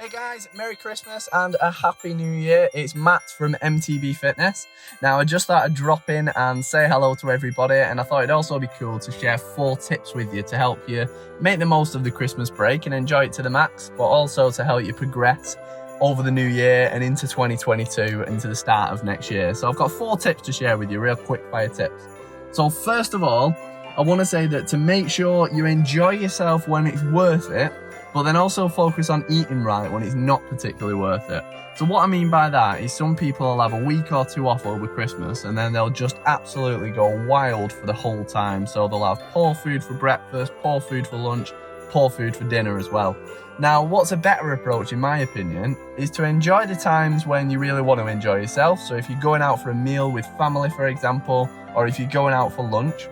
Hey guys, Merry Christmas and a Happy New Year. It's Matt from MTB Fitness. Now I just thought I'd drop in and say hello to everybody, and I thought it'd also be cool to share 4 tips with you to help you make the most of the Christmas break and enjoy it to the max, but also to help you progress over the new year and into 2022 and to the start of next year. So I've got 4 tips to share with you, real quick fire tips. So first of all, I want to say that to make sure you enjoy yourself when it's worth it, but then also focus on eating right when it's not particularly worth it. So what I mean by that is some people will have a week or 2 off over Christmas and then they'll just absolutely go wild for the whole time. So they'll have poor food for breakfast, poor food for lunch, poor food for dinner as well. Now, what's a better approach, in my opinion, is to enjoy the times when you really want to enjoy yourself. So if you're going out for a meal with family, for example, or if you're going out for lunch,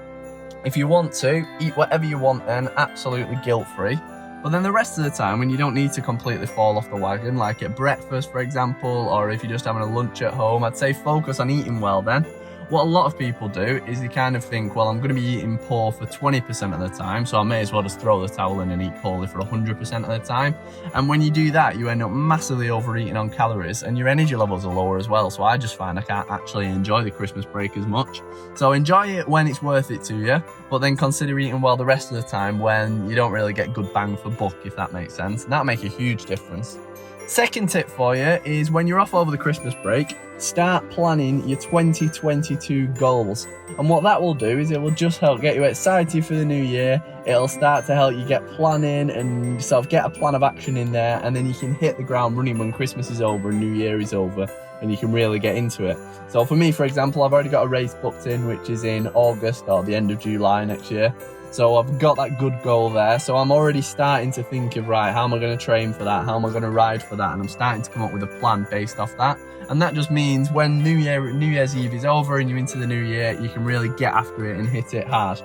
if you want to, eat whatever you want then, absolutely guilt-free. But then the rest of the time, when you don't need to completely fall off the wagon, like at breakfast, for example, or if you're just having a lunch at home, I'd say focus on eating well then. What a lot of people do is they kind of think, well, I'm going to be eating poor for 20% of the time, so I may as well just throw the towel in and eat poorly for 100% of the time. And when you do that, you end up massively overeating on calories and your energy levels are lower as well. So I just find I can't actually enjoy the Christmas break as much. So enjoy it when it's worth it to you, but then consider eating well the rest of the time when you don't really get good bang for buck, if that makes sense. And that'll make a huge difference. Second tip for you is when you're off over the Christmas break, start planning your 2022 goals. And what that will do is it will just help get you excited for the new year. It'll start to help you get planning and sort of get a plan of action in there, and then you can hit the ground running when Christmas is over and New Year is over and you can really get into it. So for me, for example, I've already got a race booked in, which is in August or the end of July next year. So I've got that good goal there. So I'm already starting to think of, right, how am I going to train for that? How am I going to ride for that? And I'm starting to come up with a plan based off that. And that just means when New Year's Eve is over and you're into the new year, you can really get after it and hit it hard.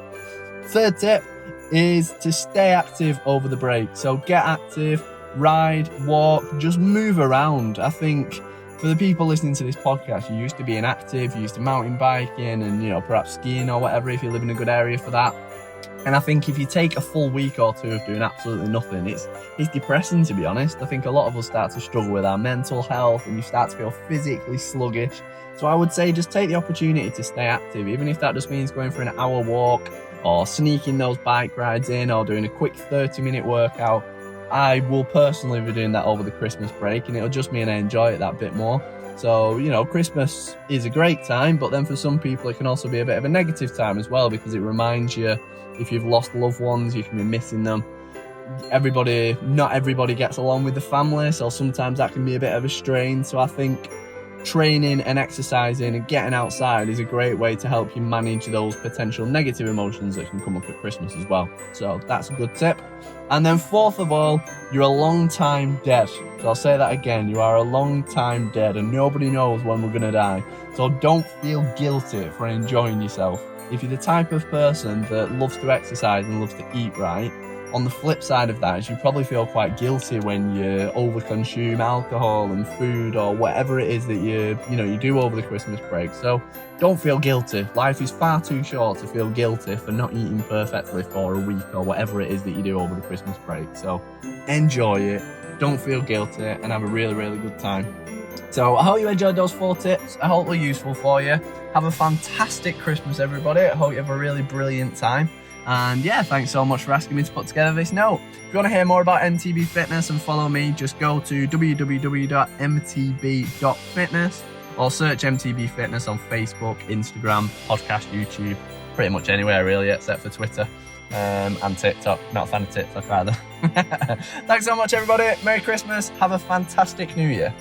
Third tip is to stay active over the break. So get active, ride, walk, just move around. I think for the people listening to this podcast, you used to be inactive, you used to mountain biking and, perhaps skiing or whatever if you live in a good area for that. And I think if you take a full week or 2 of doing absolutely nothing, it's depressing, to be honest. I think a lot of us start to struggle with our mental health and you start to feel physically sluggish. So I would say just take the opportunity to stay active, even if that just means going for an hour walk or sneaking those bike rides in or doing a quick 30-minute workout. I will personally be doing that over the Christmas break, and it'll just mean I enjoy it that bit more. So, Christmas is a great time, but then for some people it can also be a bit of a negative time as well, because it reminds you, if you've lost loved ones, you can be missing them. Not everybody gets along with the family, so sometimes that can be a bit of a strain. So I think training and exercising and getting outside is a great way to help you manage those potential negative emotions that can come up at Christmas as well. So that's a good tip. And then fourth of all, you're a long time dead. So I'll say that again, you are a long time dead and nobody knows when we're gonna die. So don't feel guilty for enjoying yourself. If you're the type of person that loves to exercise and loves to eat right, on the flip side of that is you probably feel quite guilty when you overconsume alcohol and food or whatever it is that you do over the Christmas break. So don't feel guilty. Life is far too short to feel guilty for not eating perfectly for a week or whatever it is that you do over the Christmas break. So enjoy it, don't feel guilty, and have a really, really good time. So I hope you enjoyed those 4 tips. I hope they're useful for you. Have a fantastic Christmas, everybody. I hope you have a really brilliant time. And yeah, thanks so much for asking me to put together this note. If you want to hear more about MTB Fitness and follow me, just go to www.mtb.fitness or search MTB Fitness on Facebook, Instagram, podcast, YouTube, pretty much anywhere really, except for Twitter and TikTok. Not a fan of TikTok either. Thanks so much, everybody. Merry Christmas. Have a fantastic New Year.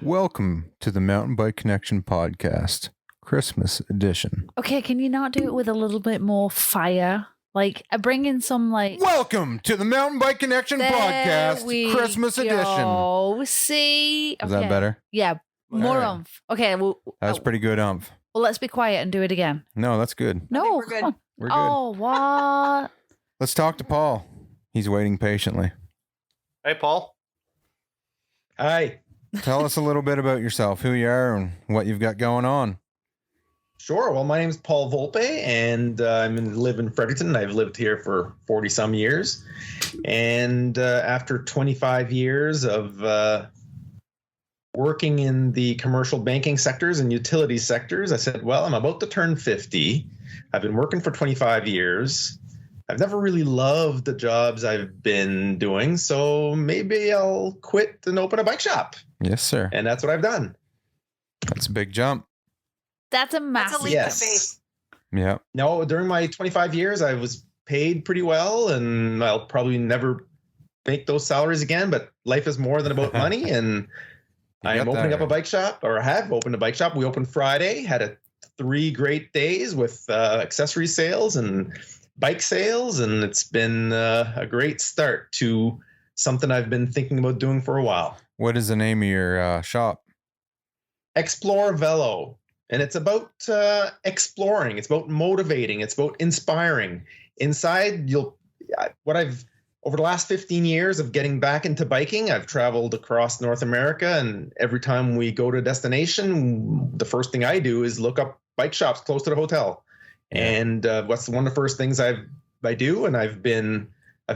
Welcome to the Mountain Bike Connection podcast, Christmas edition. Okay, can you not do it with a little bit more fire? Like, bring in some, like... Welcome to the Mountain Bike Connection podcast, Christmas edition. Oh, see? Is that better? Yeah, more right. oomph. Okay, well... That was pretty good oomph. Well, let's be quiet and do it again. No, that's good. No, we're good. come on. We're good. Oh, what? Let's talk to Paul. He's waiting patiently. Hey, Paul. Hi. Tell us a little bit about yourself, who you are, and what you've got going on. Sure. Well, my name is Paul Volpe, and I live in Fredericton. I've lived here for 40-some years. And after 25 years of working in the commercial banking sectors and utility sectors, I said, well, I'm about to turn 50. I've been working for 25 years. I've never really loved the jobs I've been doing, so maybe I'll quit and open a bike shop. Yes, sir. And that's what I've done. That's a big jump. That's a massive... leap of faith. Yeah. No, during my 25 years, I was paid pretty well, and I'll probably never make those salaries again, but life is more than about money, and I am opening up a bike shop, or have opened a bike shop. We opened Friday, had 3 great days with accessory sales and bike sales, and it's been a great start to something I've been thinking about doing for a while. What is the name of your shop? Explore Velo. And it's about exploring. It's about motivating. It's about inspiring. Inside, over the last 15 years of getting back into biking, I've traveled across North America, and every time we go to a destination, the first thing I do is look up bike shops close to the hotel. And what's one of the first things I do? And I've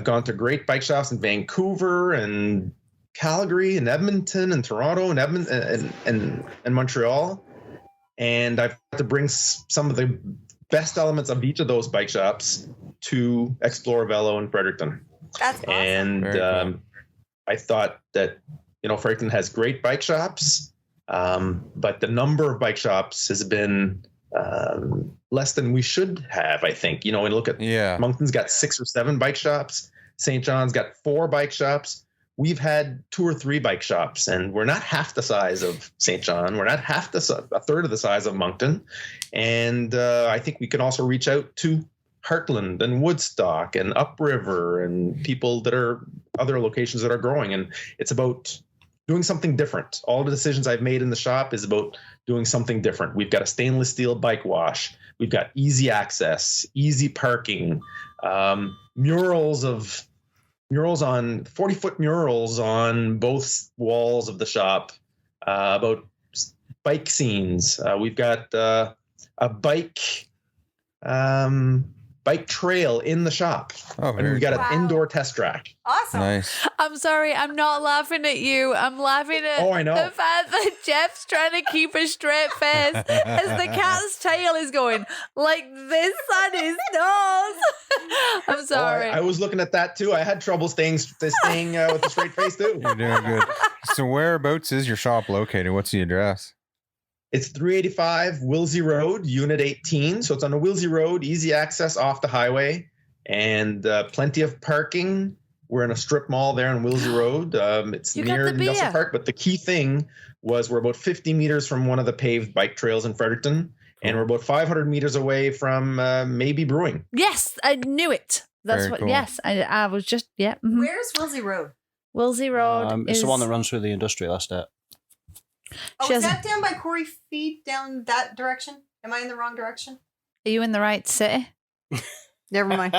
gone to great bike shops in Vancouver and Calgary and Edmonton and Toronto and Edmonton and Montreal. And I've had to bring some of the best elements of each of those bike shops to Explore Velo in Fredericton. That's awesome. And Cool. I thought that, Fredericton has great bike shops, but the number of bike shops has been less than we should have, I think. When you look at Moncton's got 6 or 7 bike shops. St. John's got 4 bike shops. We've had 2 or 3 bike shops, and we're not half the size of St. John. We're not a third of the size of Moncton. And I think we can also reach out to Heartland and Woodstock and Upriver and people that are other locations that are growing. And it's about doing something different. All the decisions I've made in the shop is about doing something different. We've got a stainless steel bike wash. We've got easy access, easy parking, murals on 40-foot murals on both walls of the shop about bike scenes. We've got a bike trail in the shop. Oh, and we've got an indoor test track. Awesome. Nice. I'm sorry, I'm not laughing at you. I'm laughing at I know. the fact that Jeff's trying to keep a straight face as the cat's tail is going like this on his nose. I'm sorry. I was looking at that too. I had trouble staying with a straight face too. You're doing good. So whereabouts is your shop located? What's the address? It's 385 Wilsey Road, Unit 18. So it's on the Wilsey Road, easy access off the highway, and plenty of parking. We're in a strip mall there on Wilsey Road. It's near the industrial park, but the key thing was we're about 50 meters from one of the paved bike trails in Fredericton, and we're about 500 meters away from Maybe Brewing. Yes, I knew it. That's Very what. cool. Yes, I was just mhm. Where's Wilsey Road? Wilsey Road. It's the one that runs through the industrial estate. Oh, She is hasn't- that down by Corey Feed down that direction? Am I in the wrong direction? Are you in the right city? Never mind.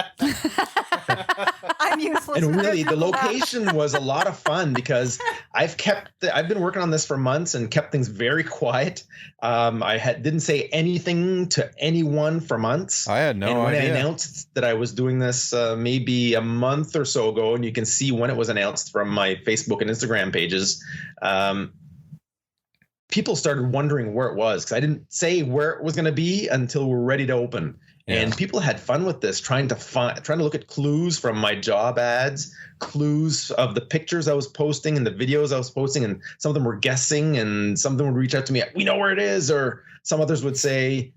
I'm useless. And really, the location was a lot of fun because I've been working on this for months and kept things very quiet. Didn't say anything to anyone for months. I had no and when idea. I announced that I was doing this maybe a month or so ago, and you can see when it was announced from my Facebook and Instagram pages, people started wondering where it was because I didn't say where it was going to be until we're ready to open. Yeah. And people had fun with this, trying to look at clues from my job ads, clues of the pictures I was posting and the videos I was posting, and some of them were guessing, and some of them would reach out to me, we know where it is, or some others would say,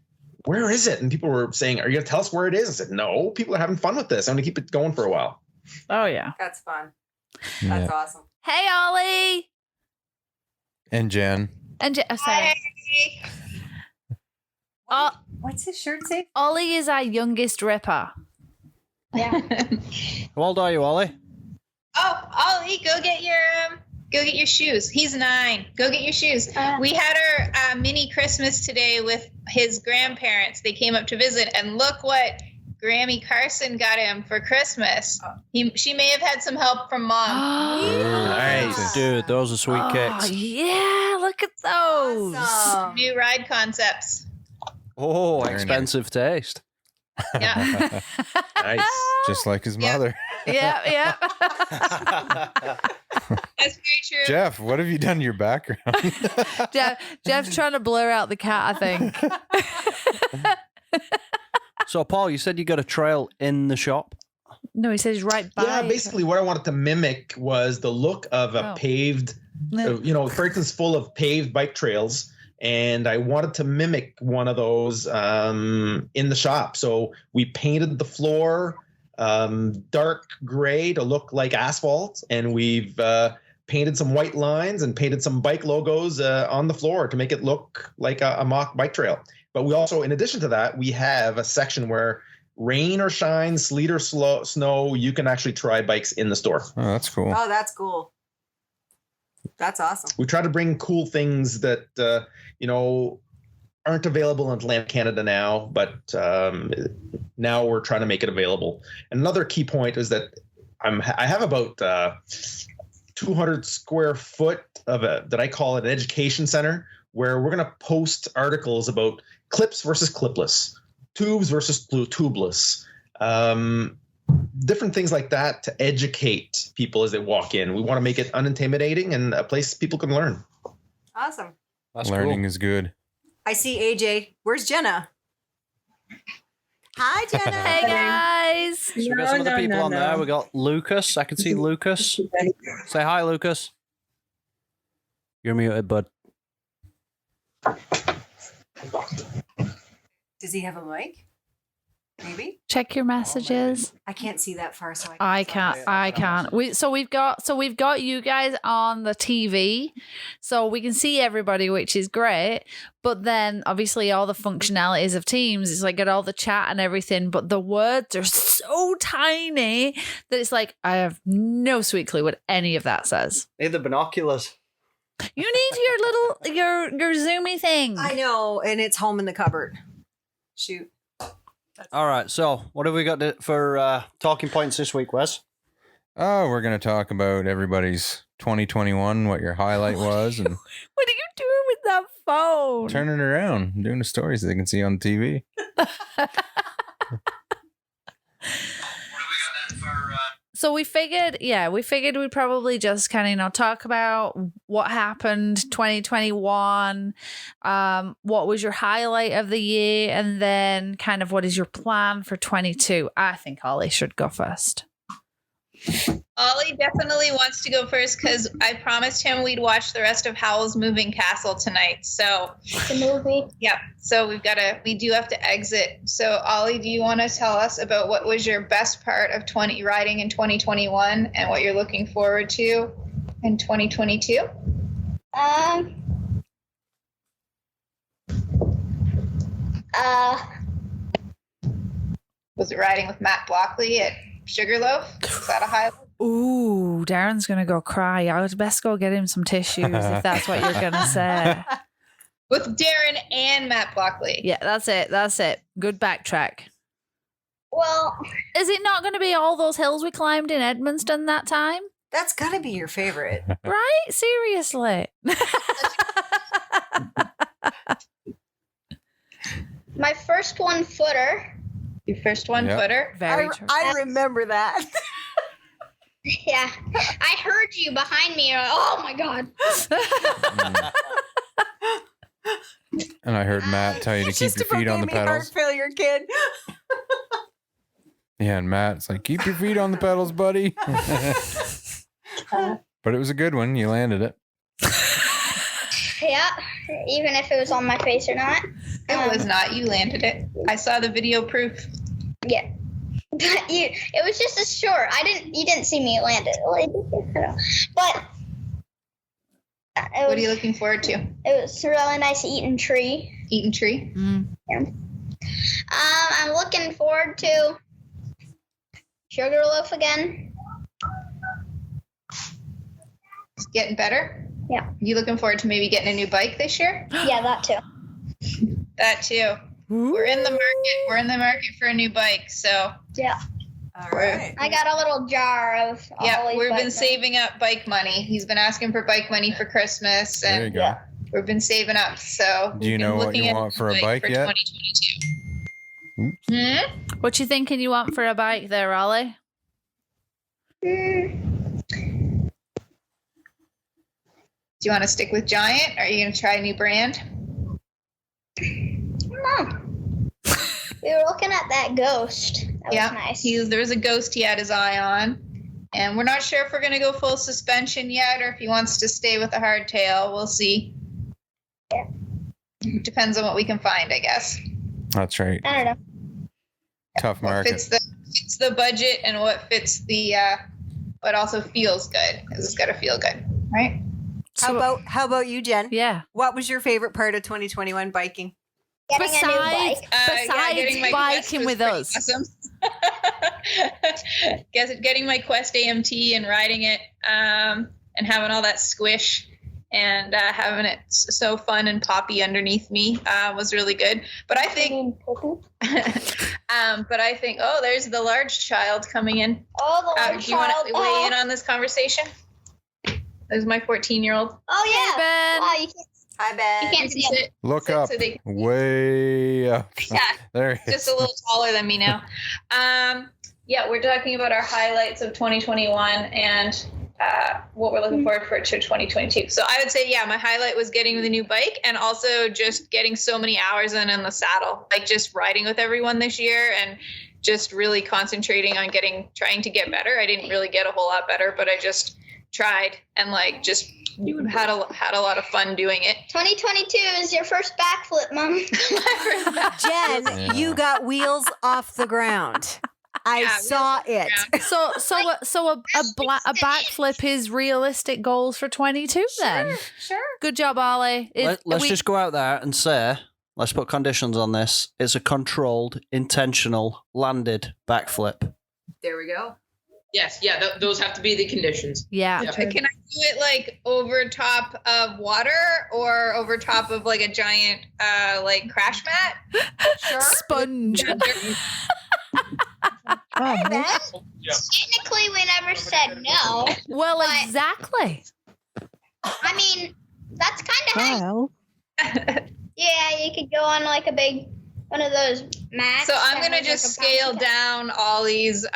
where is it? And people were saying, are you going to tell us where it is? I said, no, people are having fun with this. I'm going to keep it going for a while. Oh yeah. That's fun. Yeah. That's awesome. Hey Ollie. And Jen. And sorry. What's his shirt say? Ollie is our youngest ripper. Yeah. How old are you, Ollie? Oh, Ollie, go get your shoes. He's 9. Go get your shoes. We had our mini Christmas today with his grandparents. They came up to visit, and look what Grammy Carson got him for Christmas. She may have had some help from Mom. Nice. Dude, those are sweet kicks. Yeah, look at those. Awesome. New ride concepts. Oh, Very expensive taste. Yeah. Nice. Just like his Yeah. mother. Yeah. That's very true. Jeff, what have you done to your background? Jeff's trying to blur out the cat, I think. So, Paul, you said you got a trail in the shop? No, he says right by. Yeah, basically what I wanted to mimic was the look of a paved, Fredericton's full of paved bike trails. And I wanted to mimic one of those in the shop. So we painted the floor dark gray to look like asphalt. And we've painted some white lines and painted some bike logos on the floor to make it look like a mock bike trail. But we also, in addition to that, we have a section where rain or shine, sleet or snow, you can actually try bikes in the store. Oh, that's cool. Oh, that's cool. That's awesome. We try to bring cool things that, aren't available in Atlantic Canada now, but now we're trying to make it available. And another key point is that I have about 200 square foot of that I call an education center, where we're going to post articles about clips versus clipless, tubes versus tubeless, different things like that to educate people as they walk in. We want to make it unintimidating and a place people can learn. Awesome. That's Learning cool. is good. I see AJ. Where's Jenna? Hi, Jenna. Hey guys. So we got some other people on there. We got Lucas. I can see Lucas. Say hi, Lucas. You're muted, bud. Does he have a mic? Maybe. Check your messages. I can't see that far, so I can't. We've got you guys on the TV, so we can see everybody, which is great. But then obviously all the functionalities of Teams is like got all the chat and everything, but the words are so tiny that it's like I have no sweet clue what any of that says. Need the binoculars. You need your zoomy thing. I know, and it's home in the cupboard. Shoot. All right, so what have we got for talking points this week, Wes? Oh, we're going to talk about everybody's 2021, what your highlight was, and What are you doing with that phone? turn it around, doing the stories they can see on TV. So we figured we'd probably just kind of, talk about what happened 2021, what was your highlight of the year, and then kind of what is your plan for 22. I think Ollie should go first. Ollie definitely wants to go first because I promised him we'd watch the rest of Howl's Moving Castle tonight. So The movie. yeah, so we do have to exit. So Ollie, do you want to tell us about what was your best part of riding in 2021 and what you're looking forward to in 2022? Was it riding with Matt Blockley at Sugarloaf? Is that a highlight? Ooh, Darren's gonna go cry. I would best go get him some tissues if that's what you're gonna say. With Darren and Matt Blockley. Yeah, that's it. Good backtrack. Well, Is it not going to be all those hills we climbed in Edmundston that time? That's got to be your favorite. Right? Seriously. my first 1 footer. Your first one Yep. footer. Very true. I remember that. Yeah, I heard you behind me. Oh my god! And I heard Matt tell you to It's keep just your about feet on the gave me heart pedals. failure, kid. Yeah, and Matt's like, keep your feet on the pedals, buddy. But it was a good one. You landed it. Yeah, even if it was on my face or not. It was not. You landed it. I saw the video proof. Yeah. It was just a short. You didn't see me land it. But What are you looking forward to? It was really nice eating tree. Eating tree? I'm looking forward to Sugarloaf again. It's getting better? Yeah. You looking forward to maybe getting a new bike this year? Yeah, that too. That too. We're in the market. We're in the market for a new bike. So Yeah. All right. I got a little jar of Ollie's we've bike been money. saving up bike money. He's been asking for bike money for Christmas, There you and go. we've been saving up. So Do you we've been know what looking you at want for a bike for yet? 2022. What you thinking you want for a bike there, Ollie? Do you want to stick with Giant? Or are you going to try a new brand? No. We were looking at that Ghost. That was nice. There was a Ghost he had his eye on. And we're not sure if we're going to go full suspension yet or if he wants to stay with a hardtail. We'll see. Yeah. Depends on what we can find, I guess. That's right. I don't know. Tough What market. fits the budget and what fits the but also feels good, because it's got to feel good, right? How about you, Jen? Yeah. What was your favorite part of 2021 biking? Getting a new bike. Getting my Quest biking was with pretty us. awesome. Getting my Quest AMT and riding it, and having all that squish and having it so fun and poppy underneath me was really good. But I think, oh, there's the large child coming in. Oh, the large Do you want child. to weigh in on this conversation? There's my 14-year-old. Oh, yeah. Ben. Wow, you can't, Hi, Ben. you can't see him. Look So- up. so they- Way up. Yeah. There he Just is. a little taller than me now. We're talking about our highlights of 2021 and what we're looking forward for 2022. So I would say, my highlight was getting the new bike and also just getting so many hours in the saddle, like just riding with everyone this year and just really concentrating on trying to get better. I didn't really get a whole lot better, but I just tried and just had a lot of fun doing it. 2022 is your first backflip, Mom. Jen, Yeah. you got wheels off the ground. I saw it. So a backflip is realistic goals for 22 then. Sure. Good job, Ollie. Let's just go out there and say, let's put conditions on this. It's a controlled, intentional, landed backflip. There we go. Yes, those have to be the conditions. Yeah. Yeah. Can I do it over top of water or over top of a giant crash mat? Sure. Sponge. Hey, Ben. Technically, we never said no. Well, But- exactly. I mean, that's kind of how. Yeah, you could go on a big one of those mats. So I'm that gonna has, just a scale bouncy down Ollie's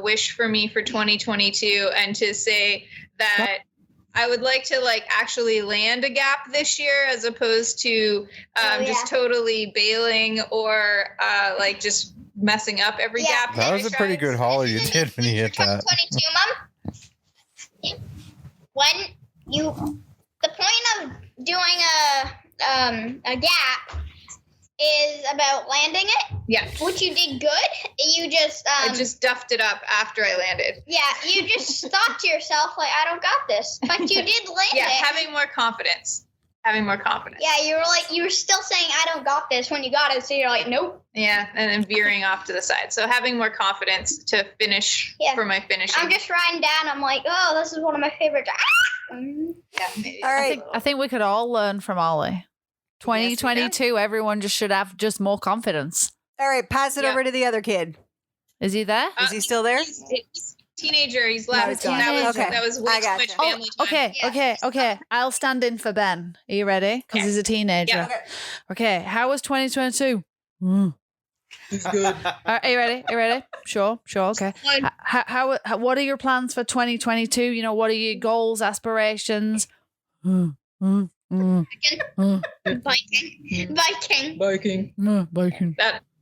wish for me for 2022 and to say that I would like to actually land a gap this year as opposed to just totally bailing or just messing up every Yeah. gap. That was a pretty good hauler you did when you hit that. 2022, Mom. When the point of doing a gap is about landing it, Yeah. which you did good. You just I just duffed it up after I landed. you just thought to yourself I don't got this, but you did land Yeah, it. having more confidence. Yeah, you were still saying I don't got this when you got it, so you're nope. Yeah, and then veering off to the side. So having more confidence to finish for my finishing. I'm just riding down. I'm oh, this is one of my favorites. Yeah, maybe. All right. I think we could all learn from Ollie. 2022, everyone just should have just more confidence. All right. Pass it Yeah. over to the other kid. Is he there? Is he still there? He's a teenager. He's No, left. he's gone. That was way I too gotcha. much family time. Okay. I'll stand in for Ben. Are you ready? Because he's a teenager. Yeah. Okay. How was 2022? It's good. Are you ready? Sure. Okay. How what are your plans for 2022? What are your goals, aspirations? Biking. Biking.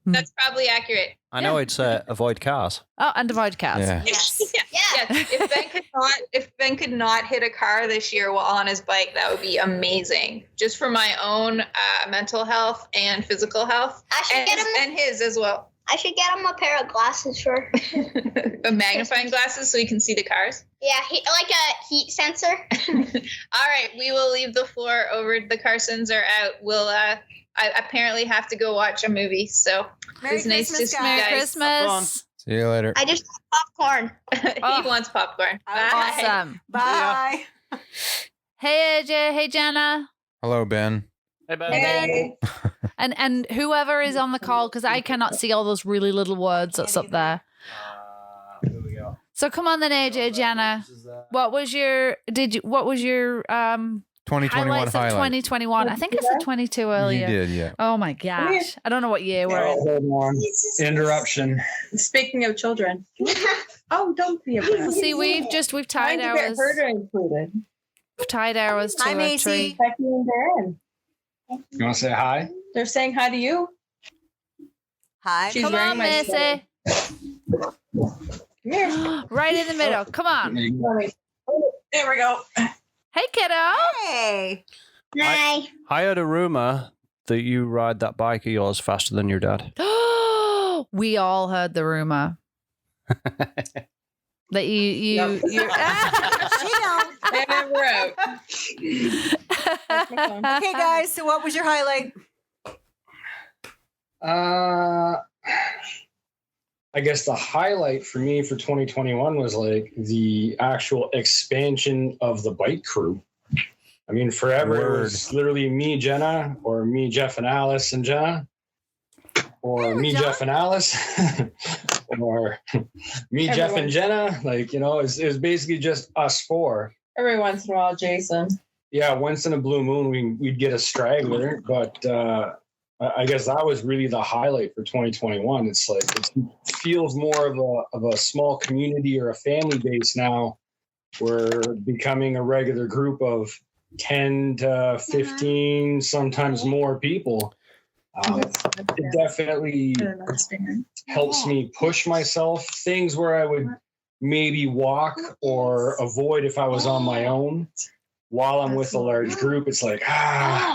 That's probably accurate. I know I'd say avoid cars. Oh, and avoid cars. Yeah. Yes. Yeah. If Ben could not hit a car this year while on his bike, that would be amazing. Just for my own mental health and physical health, I should get him. and his as well. I should get him a pair of glasses for. A magnifying glasses so you can see the cars. Yeah, like a heat sensor. All right, we will leave the floor over. The Carsons are out. We'll I apparently have to go watch a movie. So Merry it's nice Christmas, to see guys. you Merry guys. Christmas. See you later. I just want popcorn. He wants popcorn. Bye. Awesome. Bye. Hey AJ. Hey Jenna. Hello, Ben. Hey, Ben. Hey. And whoever is on the call, because I cannot see all those really little words that's up there. Here we go. So come on then, AJ, Jenna. What was your 2021 highlights of highlight. 2021? I think I said 22 earlier. You did, yeah. Oh my gosh. I don't know what year we're in. Hold on. Interruption. Speaking of children. Oh, don't be afraid. Well, see, we've tied ours. included. We've tied ours to Hi, a Macy. tree. Becky and Darren. You want to say hi? They're saying hi to you. Hi. She's Come wearing on, my Missy. Come here. Right in the middle. Come on. There we go. Hey, kiddo. Hey. Hi. I heard a rumor that you ride that bike of yours faster than your dad. We all heard the rumor that you're. She don't. And we're out. Okay, guys. So, what was your highlight? I guess the highlight for me for 2021 was like the actual expansion of the bike crew. I mean, forever it was literally me, Jenna, or me, Jeff and Alice and Jenna, or me, Jeff and Alice, or me, Jeff and Jenna. Like, you know, it was basically just us four. Every once in a while, Jason. Yeah, once in a blue moon, we'd get a straggler, but I guess that was really the highlight for 2021. It's like it feels more of a small community or a family base now. We're becoming a regular group of 10 to 15, sometimes more people. It definitely helps me push myself. Things where I would maybe walk or avoid if I was on my own. While I'm with a large group, it's like,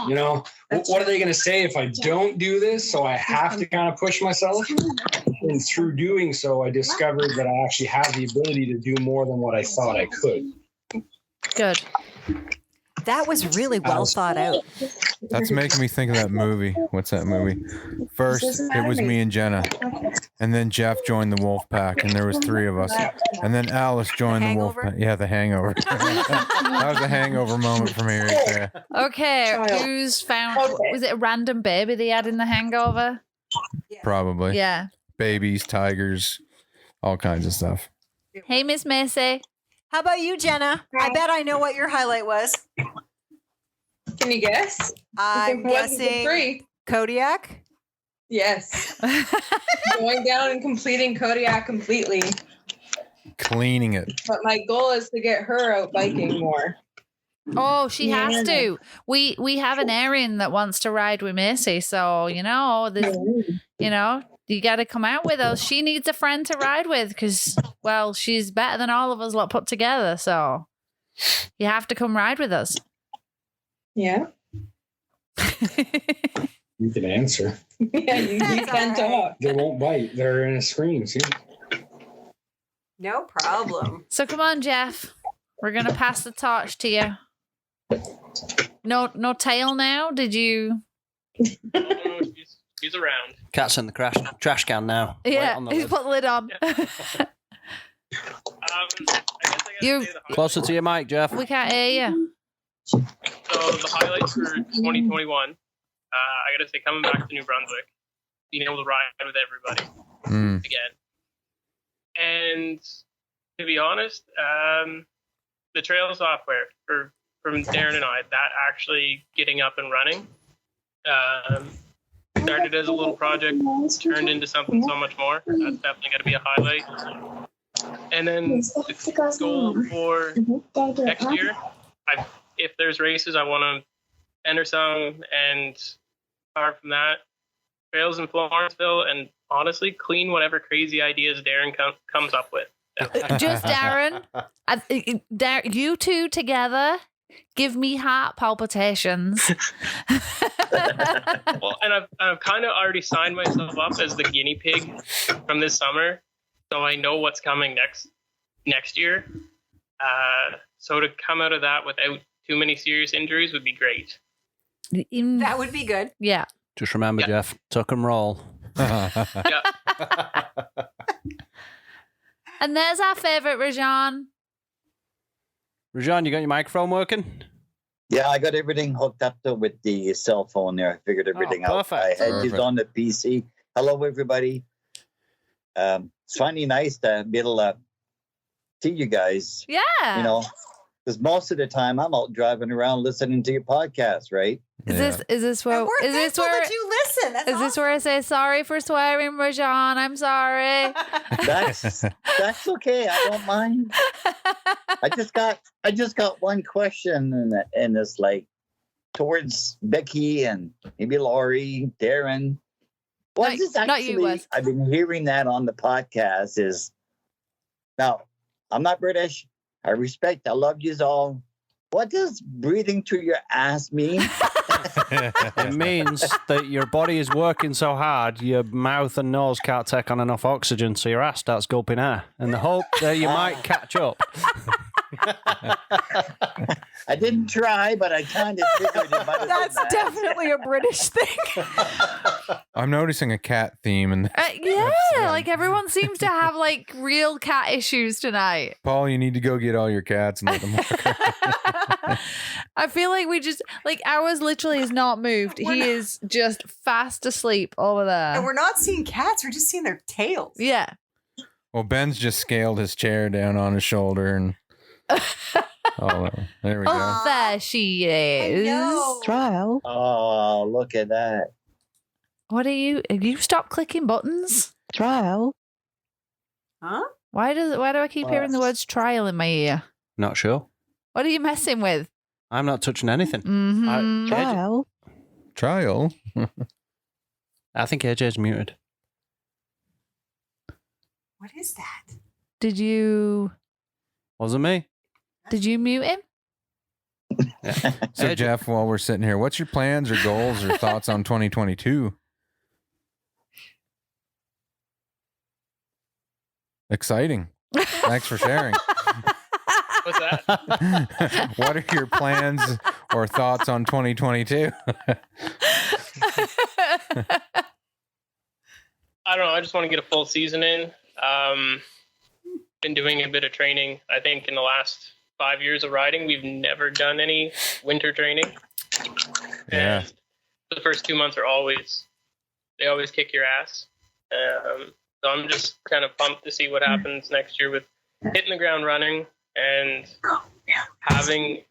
you know, what are they going to say if I don't do this? So I have to kind of push myself. And through doing so, I discovered that I actually have the ability to do more than what I thought I could. Good. That was really well thought out. That's making me think of that movie. What's that movie? First, it was me and Jenna. And then Jeff joined the wolf pack, and there was 3 of us. And then Alice joined the wolf pack. Yeah, the hangover. That was a hangover moment for me right there. Okay, who's found? Was it a random baby they had in the hangover? Probably. Yeah. Babies, tigers, all kinds of stuff. Hey, Miss Macy. How about you, Jenna? I bet I know what your highlight was. Can you guess? I'm guessing 3. Kodiak. Yes. Going down and completing Kodiak completely. Cleaning it. But my goal is to get her out biking more. Oh, she has to. We have an Erin that wants to ride with Macy, so you know, you got to come out with us. She needs a friend to ride with because, well, she's better than all of us lot put together. So you have to come ride with us. Yeah. You can answer. Yeah, you can talk. They won't bite. They're in a screen. See? No problem. So come on, Jeff. We're gonna pass the torch to you. No tail now. Did you? He's around. Cat's in the trash can now. Yeah, On the he's lid. put the lid on. You Closer to your mic, Jeff. we can't hear you. So the highlights for 2021, I gotta say, coming back to New Brunswick, being able to ride with everybody again, and to be honest, the trail software from Darren and I, that actually getting up and running, started as a little project, turned into something so much more. That's definitely going to be a highlight. And then the goal for next year, if there's races, I want to enter some, and apart from that, trails in Florenceville, and honestly, clean whatever crazy ideas Darren comes up with. Just Darren. You two together give me heart palpitations. Well, and I've kind of already signed myself up as the guinea pig from this summer, so I know what's coming next year. So to come out of that without too many serious injuries would be great. That would be good. Yeah. Just remember, Jeff, tuck and roll. Yeah. And there's our favorite Rajan. Rajan, you got your microphone working? Yeah, I got everything hooked up with the cell phone there. I figured everything out. Perfect. I had it on the PC. Hello, everybody. It's finally nice to be able to see you guys. Yeah. You know, because most of the time I'm out driving around listening to your podcast, right? Is this where We're thankful that you listen. That's is this where I say sorry for swearing, Rajan? I'm sorry. That's okay. I don't mind. I just got one question, and it's like towards Becky and maybe Laurie, Darren. What is actually? Not you, Wes. I've been hearing that on the podcast. Is now I'm not British. I respect. I love you all. What does breathing through your ass mean? It means that your body is working so hard, your mouth and nose can't take on enough oxygen, so your ass starts gulping air. And the hope that you might catch up. I didn't try, but I kind of figured it might have That's been that. definitely a British thing. I'm noticing a cat theme in Yeah, like everyone seems to have like real cat issues tonight. Paul, you need to go get all your cats and let them walk. I feel like we just like ours literally is not moved. He is just fast asleep over there. And we're not seeing cats, we're just seeing their tails. Yeah. Well, Ben's just scaled his chair down on his shoulder and there we go. Oh, there she is. Trial. Oh, look at that. What are you? Have you stopped clicking buttons? Trial. Huh? Why do I keep hearing the words trial in my ear? Not sure. What are you messing with? I'm not touching anything. Mhm. Trial? I think AJ's muted. What is that? Did you Wasn't me. mute him? So, Jeff, while we're sitting here, what's your plans or goals or thoughts on 2022? Exciting. Thanks for sharing. What's that? What are your plans or thoughts on 2022? I don't know. I just want to get a full season in. Been doing a bit of training. I think in the last 5 years of riding, we've never done any winter training. Yeah. And the first 2 months they always kick your ass. So I'm just kind of pumped to see what happens next year with hitting the ground running and having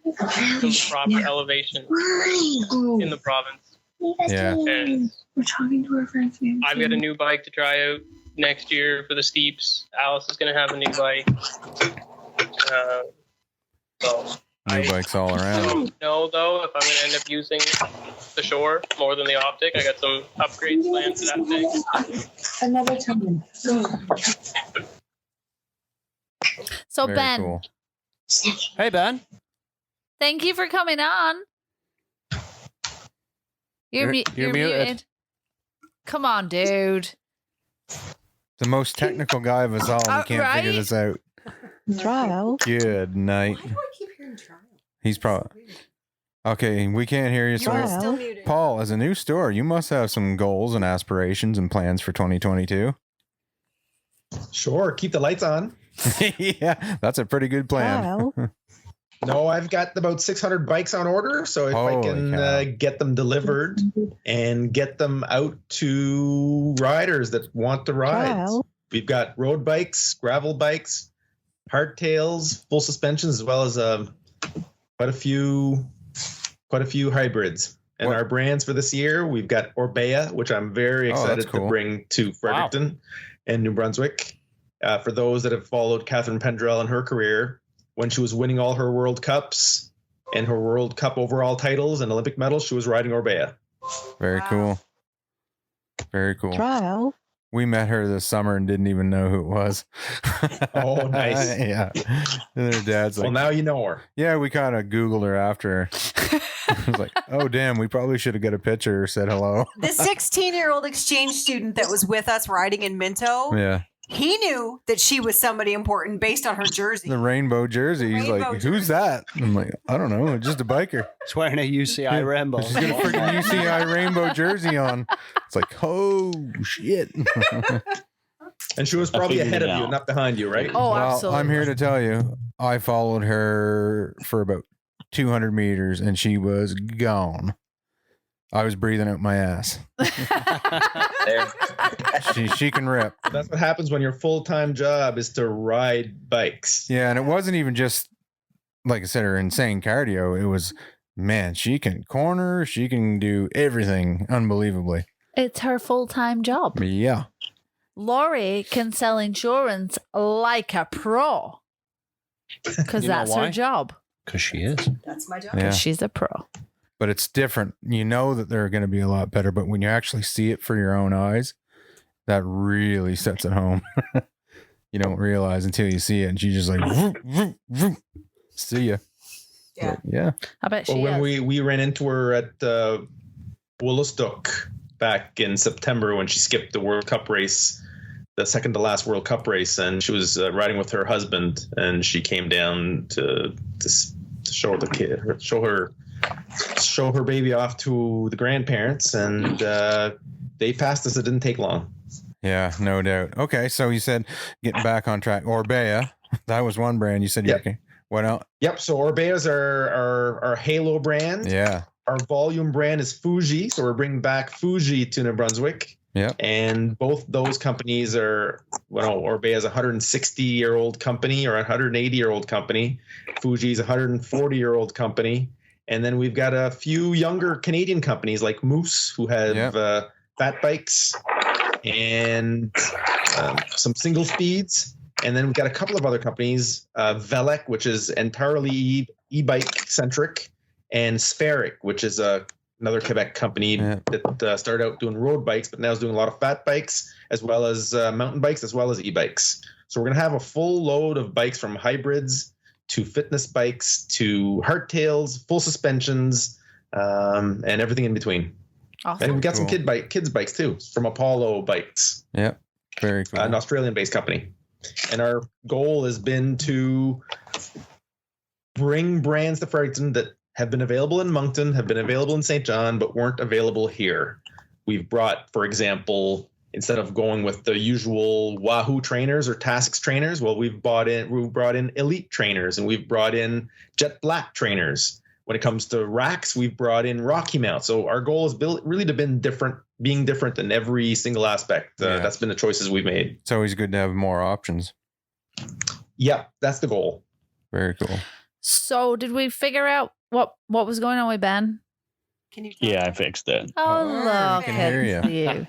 some proper elevation in the province. Yeah. And We're talking to our friends. I've got a new bike to try out next year for the steeps. Alice is going to have a new bike. New bikes all around. I don't know, though, if I'm going to end up using the Shore more than the Optic. I got some upgrades planned for that thing. Another time. So Very Ben, cool. Hey, Ben. thank you for coming on. You're You're muted. muted. Come on, dude. The most technical guy of us all. He can't Right? figure this out. Trial. Good night. Why do I keep hearing trial? He's probably okay. We can't hear you. You So, are still muted. Paul, as a new store, you must have some goals and aspirations and plans for 2022. Sure, keep the lights on. Yeah, that's a pretty good plan. No, I've got about 600 bikes on order. So if I Holy can cow. get them delivered and get them out to riders that want to ride. Wow. We've got road bikes, gravel bikes, hardtails, full suspensions, as well as quite a few hybrids. And our brands for this year, we've got Orbea, which I'm very excited cool. to bring to Fredericton and New Brunswick. For those that have followed Catherine Pendrell in her career, when she was winning all her World Cups and her World Cup overall titles and Olympic medals, she was riding Orbea. Very cool. Very cool. Trial. We met her this summer and didn't even know who it was. Oh, nice. Yeah. And her dad's like, well, now you know her. Yeah, we kind of Googled her after. I was like, oh, damn, we probably should have got a picture or said hello. The 16-year-old exchange student that was with us riding in Minto, Yeah. he knew that she was somebody important based on her jersey. The rainbow jersey. He's Rainbow like, who's that? I'm like, I don't know. Just a biker. It's wearing a UCI rainbow. She's got a freaking UCI rainbow jersey on. It's like, oh, shit. And she was probably ahead of you, not behind you, right? Oh, Well, absolutely. I'm here to tell you, I followed her for about 200 meters and she was gone. I was breathing out my ass. She can rip. That's what happens when your full-time job is to ride bikes. Yeah, and it wasn't even just, like I said, her insane cardio. It was, man, she can corner. She can do everything unbelievably. It's her full-time job. Yeah. Lori can sell insurance like a pro because You know that's why? her job. Because she is. That's my job. Yeah. She's a pro. But it's different. You know that they're going to be a lot better, but when you actually see it for your own eyes, that really sets it home. You don't realize until you see it, and she's just like, vroom, vroom, vroom. See ya. Yeah. But yeah. I bet she Well, when is. we ran into her at Wollostok back in September when she skipped the World Cup race, the second to last World Cup race, and she was riding with her husband, and she came down to show the kid, show her baby off to the grandparents, and they passed us. It didn't take long. Yeah, no doubt. Okay, so you said getting back on track. Orbea, that was one brand. You said Yep. you're okay. What else? Yep. So Orbea's our Halo brand. Yeah. Our volume brand is Fuji. So we're bringing back Fuji to New Brunswick. Yep. And both those companies are, Orbea is a 160-year-old company or a 180-year-old company. Fuji's a 140-year-old company. And then we've got a few younger Canadian companies like Moose, who have fat bikes and some single speeds. And then we've got a couple of other companies, Velec, which is entirely e-bike centric, and Spheric, which is another Quebec company that started out doing road bikes, but now is doing a lot of fat bikes, as well as mountain bikes, as well as e-bikes. So we're going to have a full load of bikes, from hybrids to fitness bikes to hardtails, full suspensions, and everything in between. Awesome. And we've got some Cool. kids bikes too, from Apollo Bikes, Yep. Very cool. an Australian-based company. And our goal has been to bring brands to Fredericton that have been available in Moncton, have been available in St. John, but weren't available here. We've brought, for example, instead of going with the usual Wahoo trainers or Tasks trainers, well, we've brought in Elite trainers, and we've brought in Jet Black trainers. When it comes to racks, we've brought in Rocky Mount. So our goal is really to being different in every single aspect. That's been the choices we've made. It's always good to have more options. Yeah, that's the goal. Very cool. So did we figure out what was going on with Ben? Can you? Yeah, I fixed it. Oh, look can hear at you. you.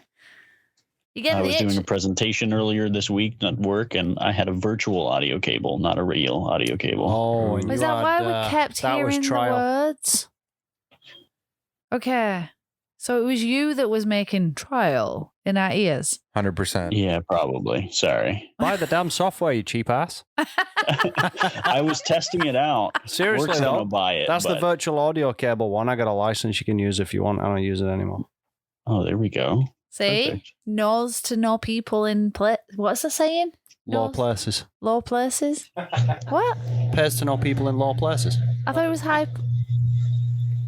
You get I the was itch. doing a presentation earlier this week at work, and I had a virtual audio cable, not a real audio cable. Oh, and Is you that had, why we kept that was hearing the trial. words? Okay. So it was you that was making trial in our ears. 100%. Yeah, probably. Sorry. Buy the damn software, you cheap ass. I was testing it out. Seriously, Work's though, gonna buy it. that's the but- virtual audio cable one. I got a license you can use if you want. I don't use it anymore. Oh, there we go. See? Perfect. Knows to know people in what's the saying? Low Knows- places. Low places? What? Pays to know people in low places. I thought it was high.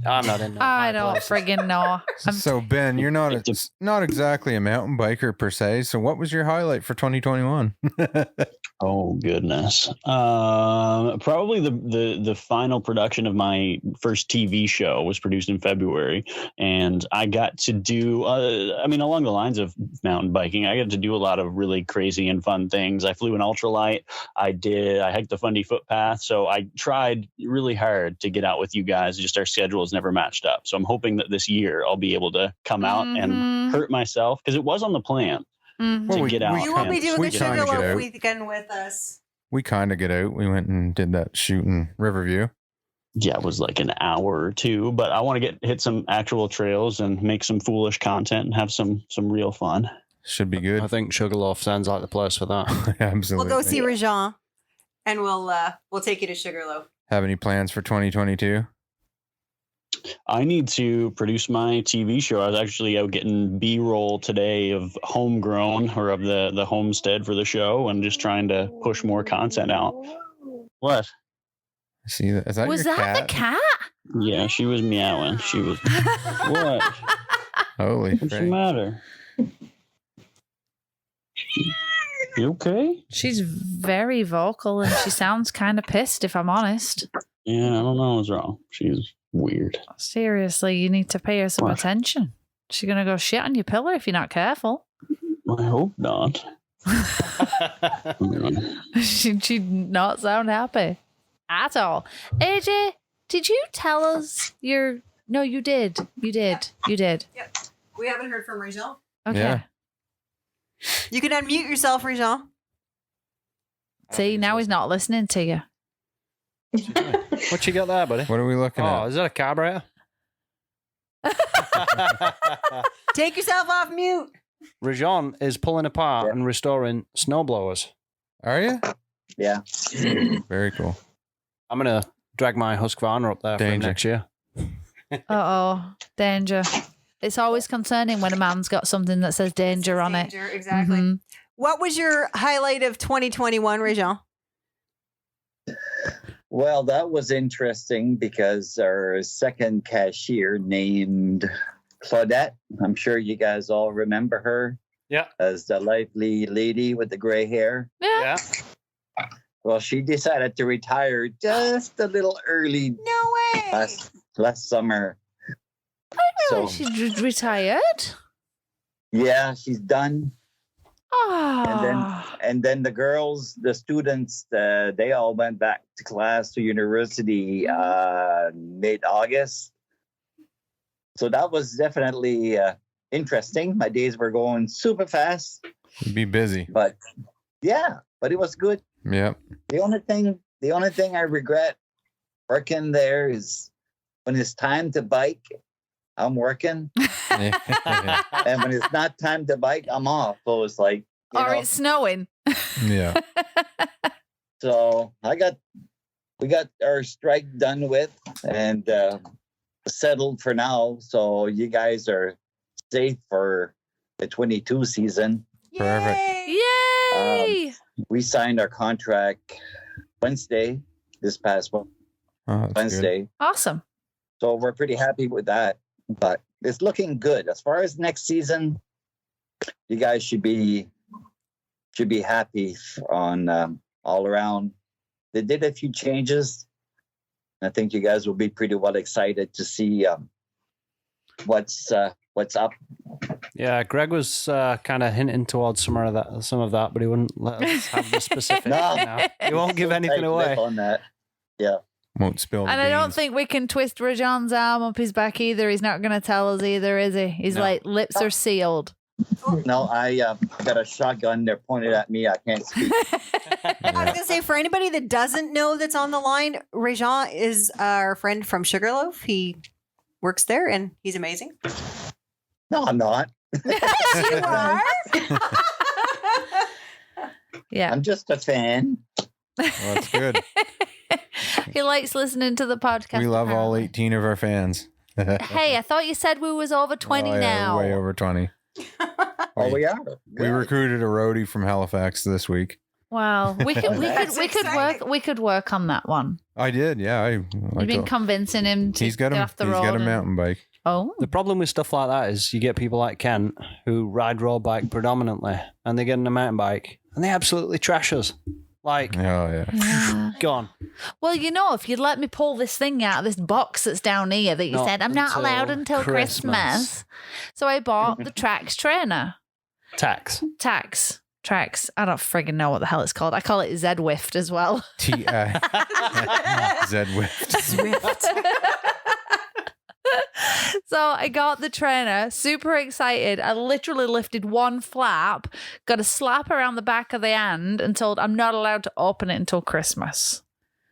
I'm not in. I don't friggin' know. So Ben, you're not exactly a mountain biker per se. So what was your highlight for 2021? Oh goodness. Probably the final production of my first TV show was produced in February, and I got to do along the lines of mountain biking, I got to do a lot of really crazy and fun things. I flew an ultralight. I hiked the Fundy footpath. So I tried really hard to get out with you guys. Just our schedules never matched up. So I'm hoping that this year I'll be able to come out and hurt myself, because it was on the plan. To get out. You will be doing we the kinda get Sugarloaf out. weekend with us. We kind of get out. We went and did that shoot in Riverview. Yeah, it was like an hour or two, but I want to hit some actual trails and make some foolish content and have some real fun. Should be good. I think Sugarloaf sounds like the place for that. Absolutely. We'll go see Rajan, and we'll take you to Sugarloaf. Have any plans for 2022? I need to produce my TV show. I was actually out getting B-roll today of homegrown or of the homestead for the show, and just trying to push more content out. What? See that? Is that Was your that cat? the cat? Yeah, she was meowing. She was. What? Holy What's the frick. matter? You okay? She's very vocal and she sounds kind of pissed, if I'm honest. Yeah, I don't know what's wrong. She's weird. Seriously, you need to pay her some What? attention. She's going to go shit on your pillow if you're not careful. I hope not. She'd not sound happy at all. AJ, did you tell us your... No, you did. You did. You did. Yep. We haven't heard from Rajan. Okay. Yeah. You can unmute yourself, Rajan. See, now he's not listening to you. What you got there, buddy? What are we looking Oh, at? is that a carburetor? Take yourself off mute. Rajan is pulling apart and restoring snowblowers. Are you? Yeah. Very cool. I'm going to drag my Husqvarna up there for Danger. next year. Uh-oh. Danger. It's always concerning when a man's got something that says danger on it. Danger, exactly. Mhm. What was your highlight of 2021, Rajan? Well, that was interesting because our second cashier named Claudette, I'm sure you guys all remember her Yeah. as the lively lady with the gray hair. Yeah. Well, she decided to retire just a little early No way. last summer. Oh, she's retired? Yeah, she's done. Oh. And then the girls, the students, they all went back to class to university mid-August. So that was definitely interesting. My days were going super fast, Be busy. but it was good. Yep. The only thing I regret working there is when it's time to bike, I'm working, and when it's not time to bike, I'm off. So it's like, Or it's snowing. Yeah. So we got our strike done with and settled for now. So you guys are safe for the 22 season. Perfect. Yay! We signed our contract Wednesday, this past Oh, that's good. Wednesday. Awesome. So we're pretty happy with that. But it's looking good. As far as next season, you guys should be happy on all around. They did a few changes. I think you guys will be pretty well excited to see what's up. Yeah, Greg was kind of hinting towards some of that, but he wouldn't let us have the specifics. No. Now. He won't give anything Tight away. lip on that. Yeah. Won't spill the And I don't beans. think we can twist Rajan's arm up his back either. He's not going to tell us either, is he? He's No. like, lips are sealed. No, I got a shotgun. They're pointed at me. I can't speak. I was going to say, for anybody that doesn't know that's on the line, Rajan is our friend from Sugarloaf. He works there and he's amazing. No, I'm not. Yes, you are. Yeah. I'm just a fan. Well, that's good. He likes listening to the podcast. We love all apparently. 18 of our fans. Hey, I thought you said we was over 20 Oh, yeah, now. Way over 20. Oh, we are. We recruited a roadie from Halifax this week. Well, we could work on that one. I did, yeah. You've been convincing him to He's got get off the road. a and- mountain bike. Oh, The problem with stuff like that is you get people like Kent who ride road bike predominantly, and they get on a mountain bike and they absolutely trash us. Like, Oh, yeah. yeah. gone. Well, you know, if you'd let me pull this thing out of this box that's down here that you Not said I'm not until allowed until Christmas. So I bought the Trax trainer. Tax. Trax. I don't friggin' know what the hell it's called. I call it Z-Wift as well. Z-Wift. So I got the trainer, super excited. I literally lifted one flap, got a slap around the back of the hand, and told I'm not allowed to open it until Christmas.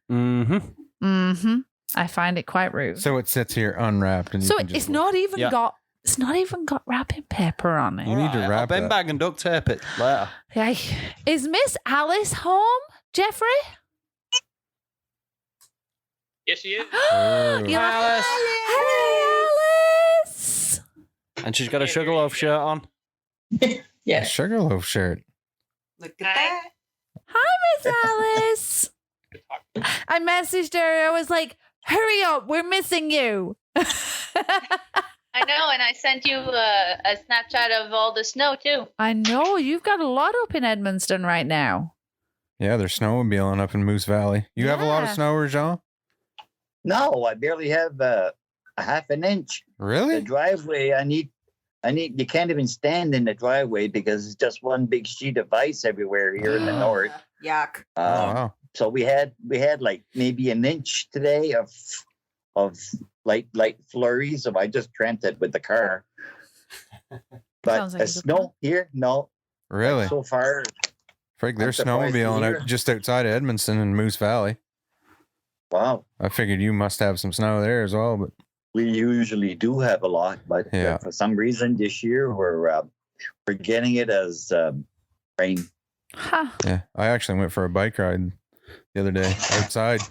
Mm-hmm. Mm-hmm. I find it quite rude. So it sits here unwrapped. And you So can just it's not even Yeah. got It's not even got wrapping paper on it. You need to I'll wrap bin that. bag and duct tape it later. Hey, is Miss Alice home, Jeffrey? Yes, she is. Oh. You like Alice. Hey, Alice. And she's got a Sugarloaf shirt on. A Sugarloaf shirt. Look at that. Hi, Miss Alice. I messaged her. I was like, hurry up. We're missing you. I know, and I sent you a Snapchat of all the snow, too. I know. You've got a lot up in Edmundston right now. Yeah, they're snowmobiling up in Moose Valley. You have a lot of Yeah. snow, Rajon? No, I barely have a half an inch. The Really? driveway, I need. You can't even stand in the driveway because it's just one big sheet of ice everywhere here in the north. Yuck. Oh, wow. So we had like maybe an inch today of light flurries. So I just tramped it with the car. But Sounds like a good snow here, no. Really? So far, Frig, they're I'm surprised to snowmobiling hear. out just outside of Edmundston in Moose Valley. wow. I figured you must have some snow there as well, but We usually do have a lot, but Yeah. for some reason this year we're getting it as rain. Huh. yeah. I actually went for a bike ride the other day outside,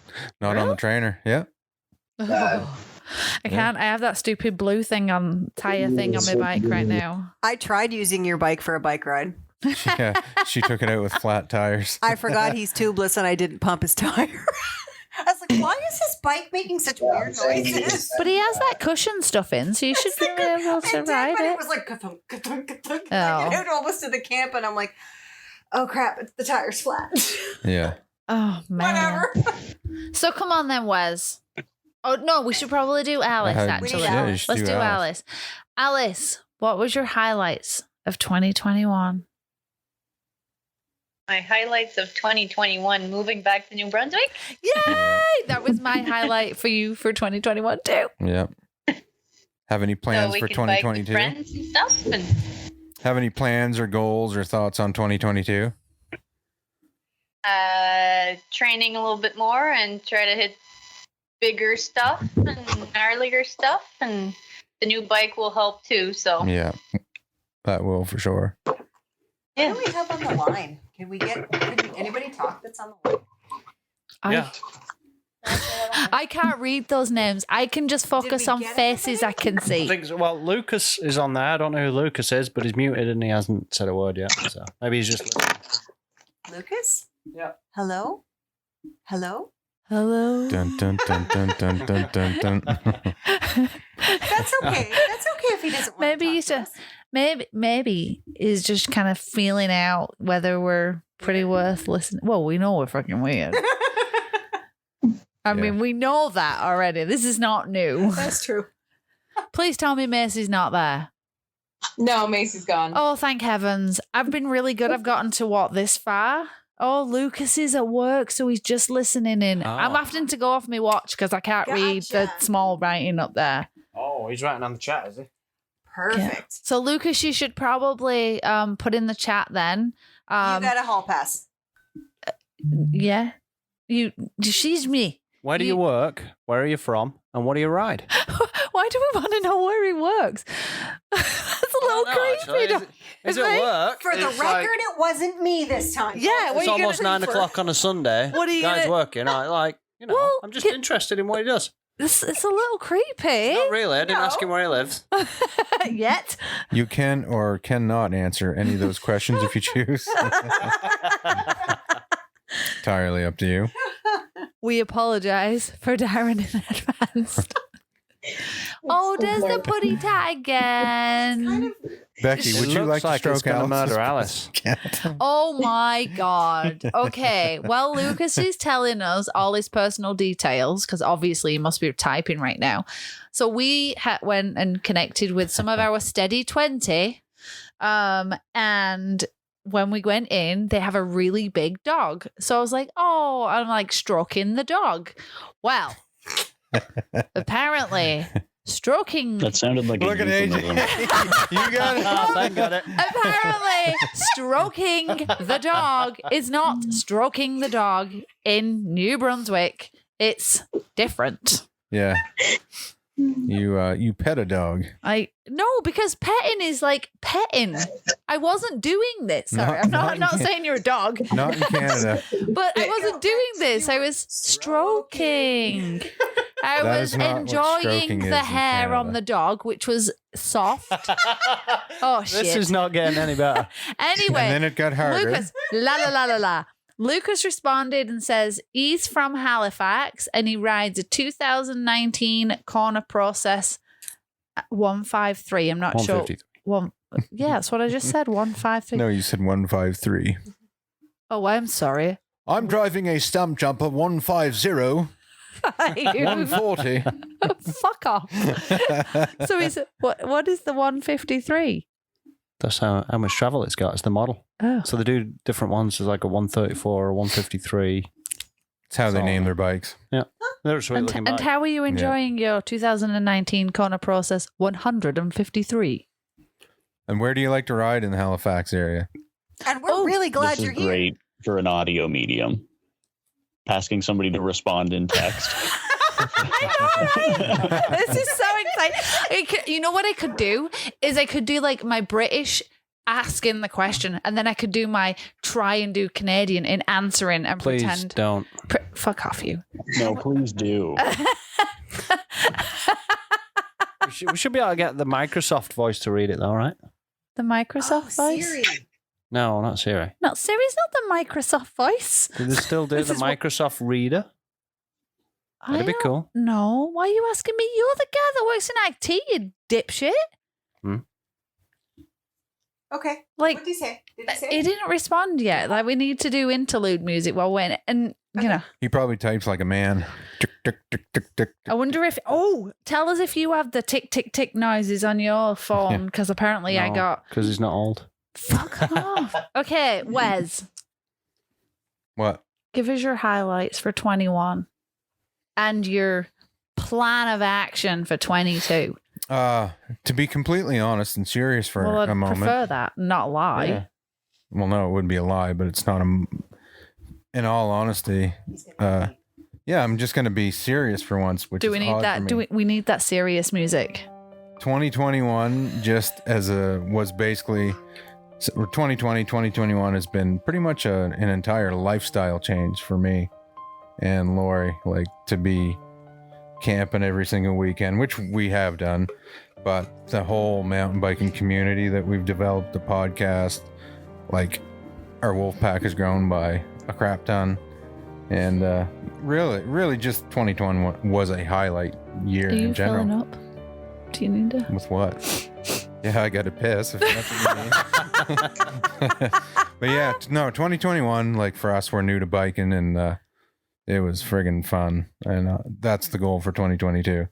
not on the trainer. Yeah. I can't. I have that stupid blue thing on tire thing on my bike right now. I tried using your bike for a bike ride. Yeah. She took it out with flat tires. I forgot he's tubeless and I didn't pump his tire. I was like, why is his bike making such weird noises? But he has that cushion stuff in, so you should be able to ride But it it. was like, ka-thunk, ka-thunk, ka-thunk. Oh. I get out almost to the camp and I'm like, oh crap, the tire's flat. Yeah. Oh man. Whatever. So come on then, Wes. Oh no, we should probably do Alice actually. Yeah, you should Let's do Alice. Alice, what was your highlights of 2021? My highlights of 2021, moving back to New Brunswick. Yay! That was my highlight for you for 2021 too. Yep. Have any plans so we for can bike with 2022? friends and stuff. And Have any plans or goals or thoughts on 2022? training a little bit more and try to hit bigger stuff and gnarlier stuff. And the new bike will help too. So Yeah. That will for sure. What do we have on the line? Can anybody talk that's on the line? Yeah. I can't read those names. I can just focus on faces I can I see. think so. Well, Lucas is on there. I don't know who Lucas is, but he's muted and he hasn't said a word yet. So maybe he's just listening. Lucas? Yeah. Hello? Hello? Hello. Dun dun dun dun dun dun dun dun. That's okay. That's okay if he doesn't want Maybe you should. Maybe is just kind of feeling out whether we're pretty worth listening. Well, we know we're fucking weird. I mean, we know that already. This is not new. That's true. Please tell me Macy's not there. No, Macy's gone. Oh, thank heavens. I've been really good. I've gotten to what, this far? Oh, Lucas is at work, so he's just listening in. I'm having to go off my watch because I can't read the small writing up there. Oh, he's writing on the chat, is he? Perfect. Yeah. So, Lucas, you should probably put in the chat then. You got a hall pass. Yeah. She's me. Where do you work? Where are you from? And what do you ride? Why do we want to know where he works? That's a little creepy. Is it work? For the It's record, like- it wasn't me this time. Yeah, It's almost 9 o'clock on a Sunday. What are you Guy's gonna- working. I'm just interested in what he does. It's a little creepy. Not really. I didn't ask him where he lives. Yet. You can or cannot answer any of those questions if you choose. Entirely up to you. We apologize for Darren in advance. Oh, there's the putty tag again. Becky, would you like to it's stroke gonna Alice's murder Alice? Oh my God. Okay. Well, Lucas is telling us all his personal details because obviously he must be typing right now. So we went and connected with some of our steady 20. And when we went in, they have a really big dog. So I was like, oh, I'm like stroking the dog. Well, apparently stroking. That sounded like Look a at AJ. You got it. Oh, thank God it. Apparently, stroking the dog is not stroking the dog in New Brunswick. It's different. Yeah. You pet a dog. No, because petting is like petting. I wasn't doing this. Sorry, I'm not saying you're a dog. Not in Canada. But I wasn't doing this. I was stroking. I That was is not what stroking enjoying is the in hair Canada. on the dog, which was soft. Oh shit! This is not getting any better. Anyway, And then it got harder. Lucas, la. Lucas responded and says he's from Halifax and he rides a 2019 Corner Process 153. I'm not sure. 153. Yeah, that's what I just said. 153. No, you said 153. Oh, I'm sorry. I'm driving a stump jumper 150. 140. Fuck off. So he's what is the 153? That's how much travel it's got. It's the model. Oh. So they do different ones. There's like a 134 or 153. It's how they name their bikes. Yeah. They're a sweet looking And bike. how are you enjoying your 2019 Corner Process 153? And where do you like to ride in the Halifax area? And we're really glad This is you're here. great for an audio medium. Asking somebody to respond in text. This is so exciting. You know what I could do is I could do like my British asking the question, and then I could do my try and do Canadian in answering and Please pretend. don't. Fuck off, you. No, please do. We should be able to get the Microsoft voice to read it, though, right? The Microsoft voice. No, not Siri. Not Siri's not the Microsoft voice. Do they still do the Microsoft Reader? That'd be cool. No, why are you asking me? You're the guy that works in IT, you dipshit. Okay. Like, what did he say? Did he say? He didn't respond yet. Like, we need to do interlude music while we're in it. And, you know. He probably types like a man. Tick, tick, tick, tick, tick. I wonder if, tell us if you have the tick, tick, tick noises on your phone, because apparently I got. Because he's not old. Fuck off. Okay, Wes, What? give us your highlights for 21 and your plan of action for 22. To be completely honest and serious for Well, I'd a moment. prefer that, not lie. Yeah. Well, no, it wouldn't be a lie, but it's not a. In all honesty, yeah, I'm just going to be serious for once. Which Do we is need odd that? for me. We need that serious music? 2021 just was basically 2020 2021 has been pretty much an entire lifestyle change for me and Lori, like to be camping every single weekend, which we have done, but the whole mountain biking community that we've developed, the podcast, like our wolf pack has grown by a crap ton, and really just 2021 was a highlight year Are you in general. filling up? Do you need to? With what? Yeah, I got to piss. If that's what you mean. But yeah, no, 2021, like for us, we're new to biking, and it was friggin' fun. And that's the goal for 2022.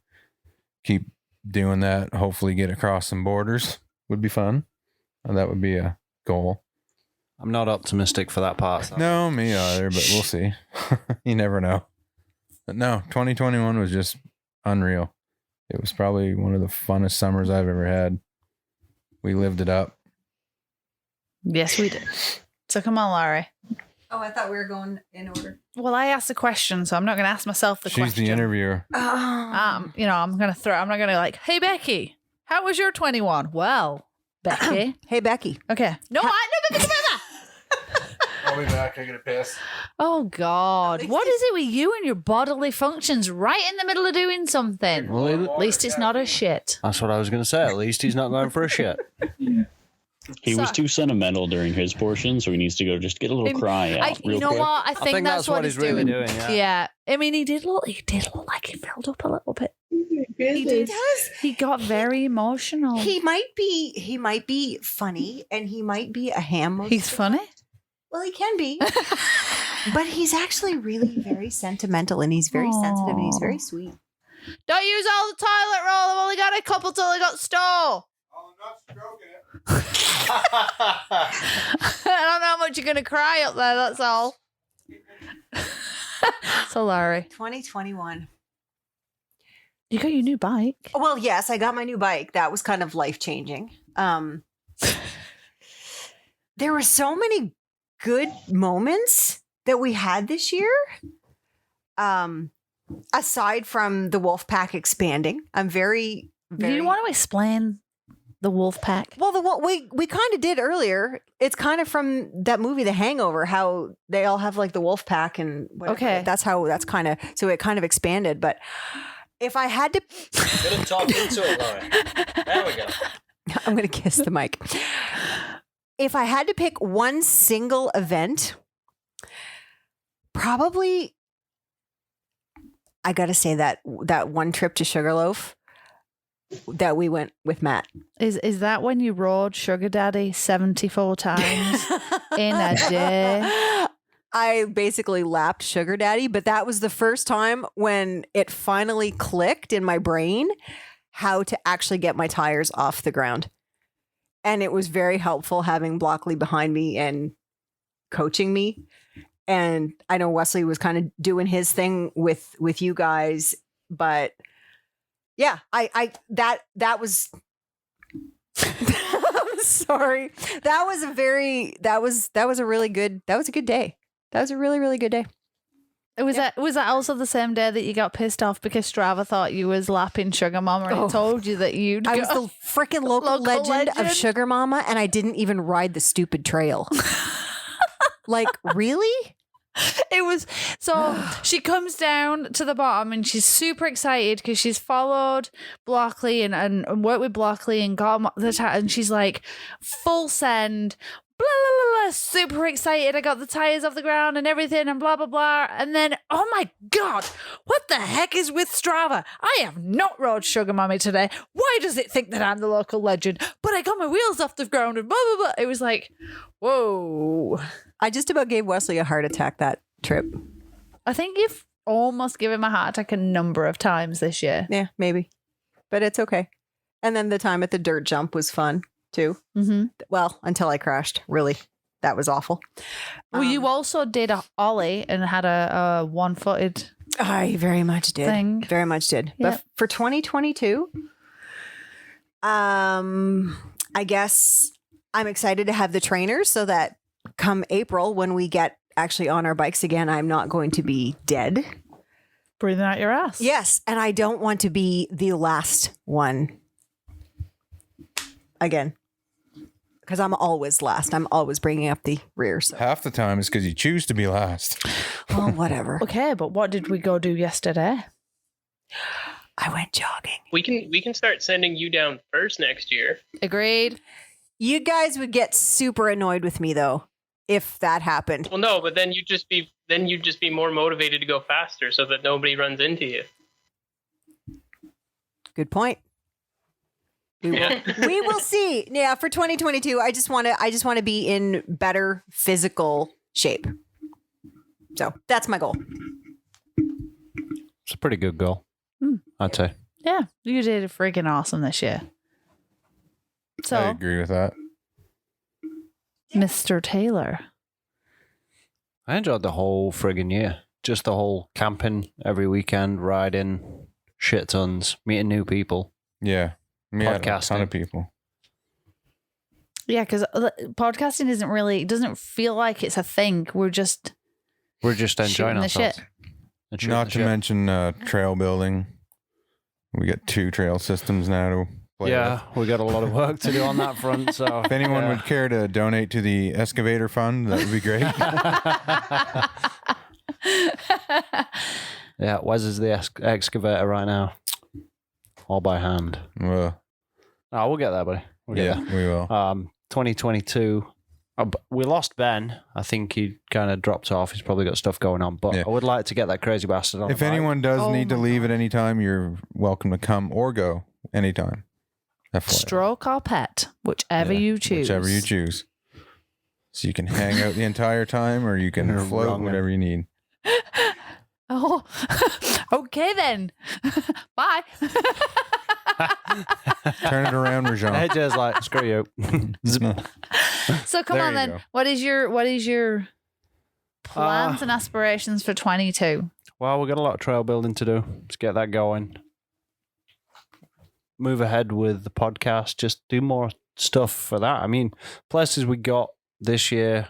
Keep doing that. Hopefully get across some borders would be fun. And that would be a goal. I'm not optimistic for that part. So. No, me either, but we'll see. You never know. But no, 2021 was just unreal. It was probably one of the funnest summers I've ever had. We lived it up. Yes, we did. So come on, Larry. Oh, I thought we were going in order. Well, I asked the question, so I'm not going to ask myself the She's question. the interviewer. I'm going to like, hey, Becky, how was your 21? Well, Becky. Hey, Becky. Okay. No, I'll be back. I get a piss. Oh, God. What is it with you and your bodily functions right in the middle of doing something? Well, at least it's not a shit. That's what I was going to say. At least he's not going for a shit. He was too sentimental during his portion, so he needs to go just get a little cry out. You real know quick. what? I think that's what he's really doing. Yeah. I mean, he did look like he filled up a little bit. He did. He got very emotional. He might be funny, and he might be a ham. He's funny? Well, he can be. But he's actually really very sentimental, and he's very sensitive, and he's very sweet. Don't use all the toilet roll. I've only got a couple till I got stole. I'm not stroking it. I don't know how much you're going to cry up there, that's all. So, Larry. 2021. You got your new bike? Well, yes, I got my new bike. That was kind of life-changing. There were so many good moments that we had this year. aside from the wolf pack expanding, I'm very, Do you want to explain the wolf pack? Well, we kind of did earlier. It's kind of from that movie, The Hangover, how they all have like the wolf pack and whatever. Okay. That's kind of, so it kind of expanded. But if I had to, Gonna talk into it, Lauren. There we go. I'm going to kiss the mic. If I had to pick one single event, probably I got to say that one trip to Sugarloaf that we went with Matt. Is that when you rode Sugar Daddy 74 times in a day? I basically lapped Sugar Daddy, but that was the first time when it finally clicked in my brain how to actually get my tires off the ground. And it was very helpful having Blockley behind me and coaching me. And I know Wesley was kind of doing his thing with you guys, but yeah, that was I'm sorry. That was a really good day. That was a really, really good day. Was that also the same day that you got pissed off because Strava thought you was lapping Sugar Mama and it told you that you'd I was the freaking local legend of Sugar Mama and I didn't even ride the stupid trail. Like, really? It was so she comes down to the bottom and she's super excited because she's followed Blockley and worked with Blockley and got the and she's like full send, blah, blah, blah, super excited. I got the tires off the ground and everything and blah blah blah. And then oh my god, what the heck is with Strava? I have not rode Sugar Mommy today. Why does it think that I'm the local legend? But I got my wheels off the ground and blah blah blah. It was like, whoa. I just about gave Wesley a heart attack that trip. I think you've almost given him a heart attack a number of times this year. Yeah, maybe. But it's okay. And then the time at the dirt jump was fun too. Mm-hmm. Well, until I crashed. Really. That was awful. Well, you also did a ollie and had a one-footed I very much did. thing. Very much did. Yep. But for 2022, I guess I'm excited to have the trainers so that come April, when we get actually on our bikes again, I'm not going to be dead. Breathing out your ass. Yes. And I don't want to be the last one again. Because I'm always last. I'm always bringing up the rear. So. Half the time it's because you choose to be last. Oh, whatever. Okay, but what did we go do yesterday? I went jogging. We can start sending you down first next year. Agreed. You guys would get super annoyed with me though if that happened. Well, no, but then you'd just be more motivated to go faster so that nobody runs into you. Good point. We will see. Yeah, for 2022, I just want to be in better physical shape. So that's my goal. It's a pretty good goal, I'd say. Yeah, you did freaking awesome this year. I So, agree with that. Mr. Taylor. I enjoyed the whole friggin' year. Just the whole camping every weekend, riding, shit tons, meeting new people. Yeah. Me, I had a ton Podcasting. of people. Yeah, because podcasting doesn't feel like it's a thing. We're just enjoying shooting the ourselves. shit. And shooting Not the to shit. mention trail building. We got 2 trail systems now to play Yeah, we got a lot of work to do on that front. So with. If anyone would care to donate to the excavator fund, that would be great. Yeah, Wes is the excavator right now. All by hand. Well, Oh, we'll get there, buddy. We'll get yeah, we will. there. 2022. We lost Ben. I think he kind of dropped off. He's probably got stuff going on. But Yeah. I would like to get that crazy bastard on. If the bike. anyone does need to leave at any time, you're welcome to come or go anytime. FYI. Stroke or pet, whichever you choose. Whichever you choose. So you can hang out the entire time or you can You're float, wrong, whatever you need. Oh, okay then. Bye. Turn it around, Rajan. AJ's like, screw you. So come There on you then. go. What is your plans and aspirations for 22? Well, we've got a lot of trail building to do. Let's get that going. Move ahead with the podcast. Just do more stuff for that. I mean, places we got this year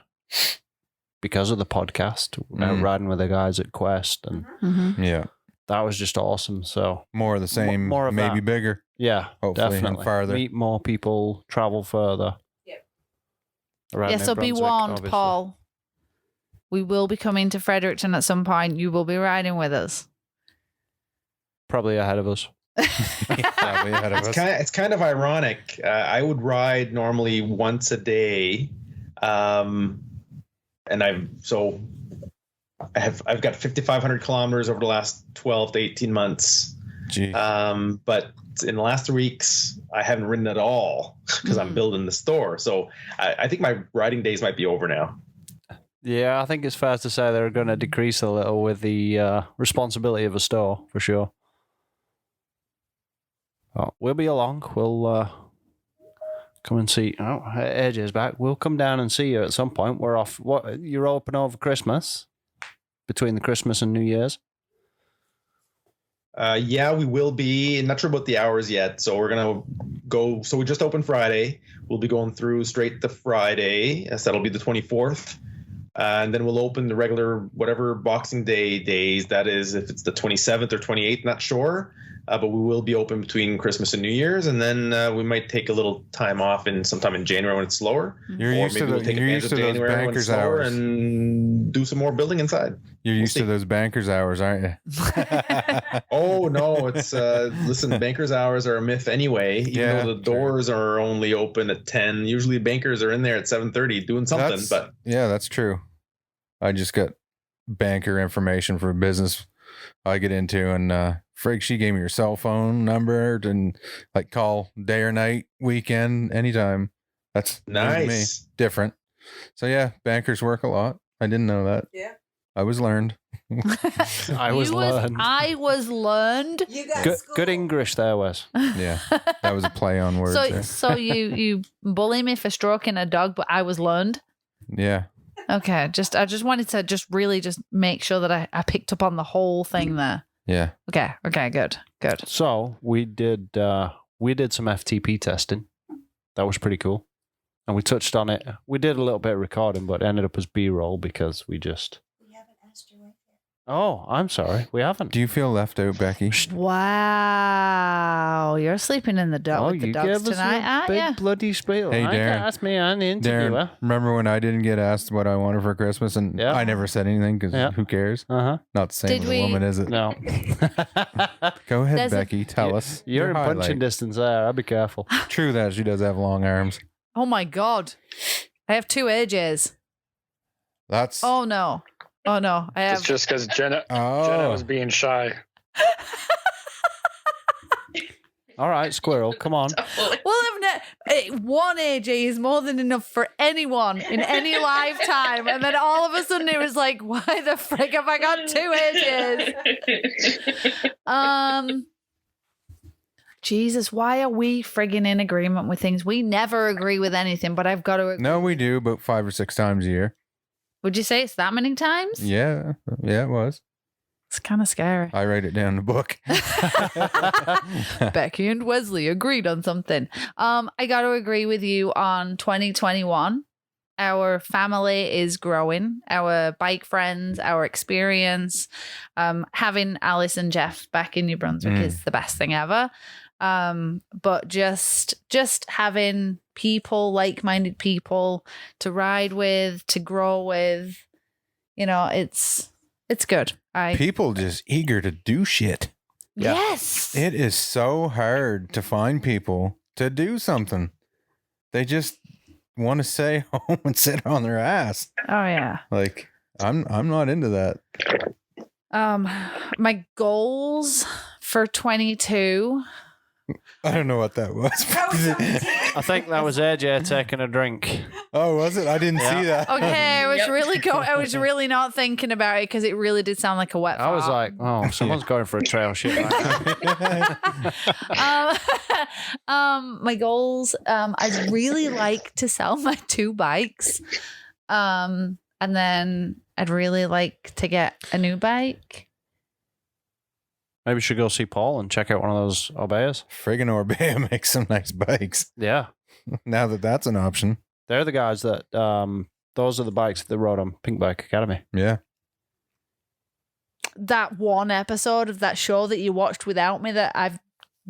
because of the podcast. Riding with the guys at Quest and Mm-hmm. Yeah. that was just awesome. So more of the same, more of maybe that. bigger. Yeah, hopefully, definitely. and farther. Meet more people, travel further. Around Yeah, New so be Brunswick, warned, obviously. Paul. We will be coming to Fredericton at some point. You will be riding with us. Probably ahead of us. Probably ahead of us. It's kind of ironic. I would ride normally once a day, and I've got 5,500 kilometers over the last 12 to 18 months. Gee. But in the last 3 weeks, I haven't ridden at all because I'm building the store. So I think my riding days might be over now. Yeah, I think it's fair to say they're going to decrease a little with the responsibility of a store, for sure. Oh, we'll be along. We'll come and see. Oh, AJ's back. We'll come down and see you at some point. We're off. What? You're open over Christmas? Between the Christmas and New Year's? Yeah, we will be. Not sure about the hours yet. So we're going to go. So we just opened Friday. We'll be going through straight to Friday. So that'll be the 24th. And then we'll open the regular, whatever Boxing Day days. That is, if it's the 27th or 28th, not sure. But we will be open between Christmas and New Year's. And then we might take a little time off sometime in January when it's slower. You're or used maybe to we'll take advantage of those January when it's banker's slower hours. and do some more building inside. You're used to those banker's hours, aren't you? Oh no, it's listen, bankers hours are a myth anyway. Even though the doors are only open at 10, usually bankers are in there at 7:30 doing something. But yeah, that's true. I just got banker information for a business I get into, and Frig, she gave me her cell phone number and like call day or night, weekend, anytime. That's new to me. Different. So yeah, bankers work a lot. I didn't know that. Yeah. I was learned. I was learned. I was learned. Good English there, Wes. Yeah, that was a play on words. there. So you bully me for stroking a dog, but I was learned. Yeah. Okay, I just wanted to really make sure that I picked up on the whole thing there. Yeah. Okay, good. So we did some FTP testing. That was pretty cool. And we touched on it. We did a little bit of recording, but it ended up as B-roll because we just... Oh, I'm sorry. We haven't. Do you feel left out, Becky? Wow, you're sleeping in the dog with the dogs tonight, aren't big you? bloody spiel. Hey, I Darren. asked me an interviewer. Darren, remember when I didn't get asked what I wanted for Christmas and I never said anything because who cares? Uh-huh. Not the same Did with we- a woman, is it? No. Go ahead, There's Becky. Tell us. You're your in punching highlight. distance there. I'll be careful. True that. She does have long arms. Oh my god, I have 2 AJs. That's... Oh no, I have. It's just because Jenna Oh. was being shy. All right, squirrel, come on. Well, one AJ is more than enough for anyone in any lifetime, and then all of a sudden it was like, why the frick have I got 2 AJs? Jesus, why are we frigging in agreement with things? We never agree with anything, but I've got to agree. No, we do about 5 or 6 times a year. Would you say it's that many times? Yeah. Yeah, it was. It's kind of scary. I write it down in the book. Becky and Wesley agreed on something. I got to agree with you on 2021. Our family is growing. Our bike friends, our experience. Having Alice and Jeff back in New Brunswick is the best thing ever. But just having people, like-minded people to ride with, to grow with, it's good. People just eager to do shit. Yes. It is so hard to find people to do something. They just want to stay home and sit on their ass. Oh yeah. Like I'm not into that. My goals for 22. I don't know what that was. I think that was AJ taking a drink. Oh, was it? I didn't see that. Okay, I was really not thinking about it because it really did sound like a wet I was fart. like, oh, someone's going for a trail shit right now. My goals, I'd really like to sell my 2 bikes. And then I'd really like to get a new bike. Maybe we should go see Paul and check out one of those Orbeyas. Friggin' Orbea makes some nice bikes. Yeah. Now that that's an option. They're the guys that, those are the bikes that they rode on Pink Bike Academy. Yeah. that one episode of that show that you watched without me that I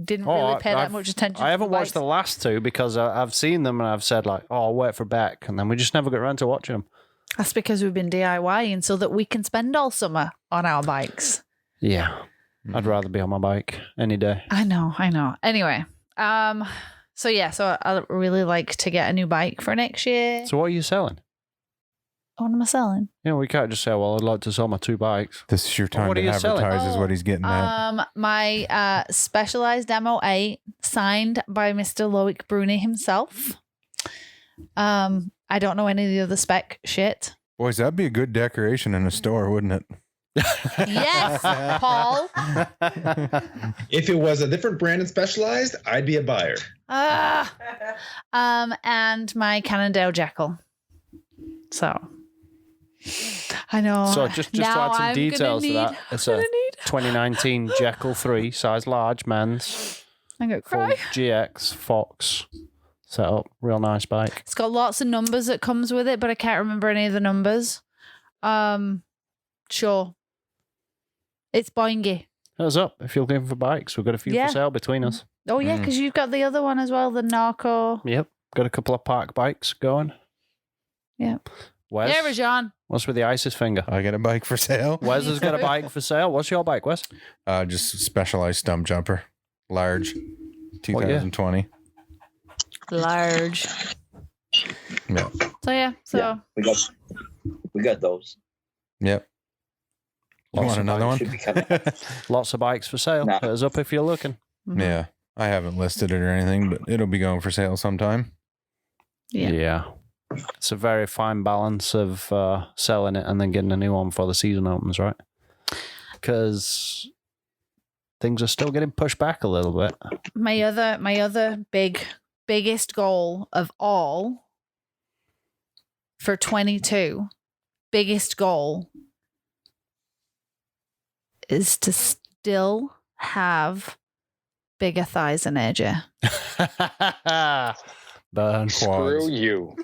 didn't really pay that much attention to. I haven't the watched the last two because I've seen them and I've said like, oh, I'll wait for Beck, and then we just never get around to watching them. That's because we've been DIYing so that we can spend all summer on our bikes. Yeah, I'd rather be on my bike any day. I know. Anyway, so I'd really like to get a new bike for next year. So what are you selling? What am I selling? Yeah, we can't just say, well, I'd like to sell my 2 bikes. This is your time What to are you selling? advertise, is what he's getting at. My Specialized Demo 8 signed by Mr. Loic Bruni himself. I don't know any of the other spec shit. Boys, that'd be a good decoration in a store, wouldn't it? Yes, Paul. If it was a different brand and Specialized, I'd be a buyer. And my Cannondale Jekyll. So I know. So just to add some details to that, it's a 2019 Jekyll 3 size large men's. I'm gonna full cry. GX Fox setup, real nice bike. It's got lots of numbers that comes with it, but I can't remember any of the numbers. Sure. It's boingy. Heads up, if you're looking for bikes, we've got a few Yeah. for sale between us. Oh yeah, because you've got the other one as well, the Narco. Yep, got a couple of park bikes going. Yeah. Wes, Yeah, Rajan. what's with the ISIS finger? I got a bike for sale. Wes has got a bike for sale. What's your bike, Wes? Just a Specialized stump jumper, large, What year? 2020. Large. Yeah. So yeah, so We got those. Yep. You want another one? Should be coming. Lots of bikes for sale. Nah. Hit us up if you're looking. Yeah. I haven't listed it or anything, but it'll be going for sale sometime. Yeah. It's a very fine balance of selling it and then getting a new one before the season opens, right? Because things are still getting pushed back a little bit. my other biggest goal of all for 22, biggest goal is to still have bigger thighs than AJ. Burn Screw quads. you.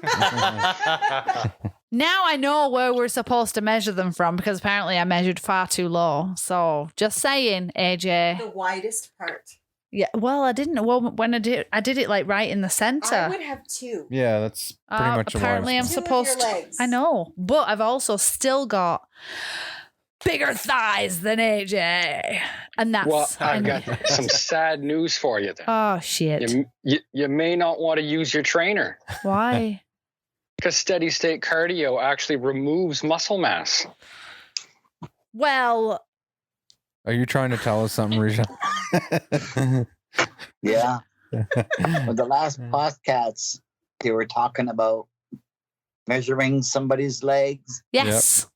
Now I know where we're supposed to measure them from because apparently I measured far too low. So just saying, AJ. The widest part. Yeah, well, I didn't. Well, when I did it like right in the center. I would have 2. Yeah, that's pretty much apparently I'm Two of supposed your to. legs. I know, but I've also still got bigger thighs than AJ, and that's. Well, I've got some sad news for you then. Oh shit! You may not want to use your trainer. Why? Because steady state cardio actually removes muscle mass. Well, Are you trying to tell us something, Risha? Yeah. With the last podcast, they were talking about measuring somebody's legs. yes.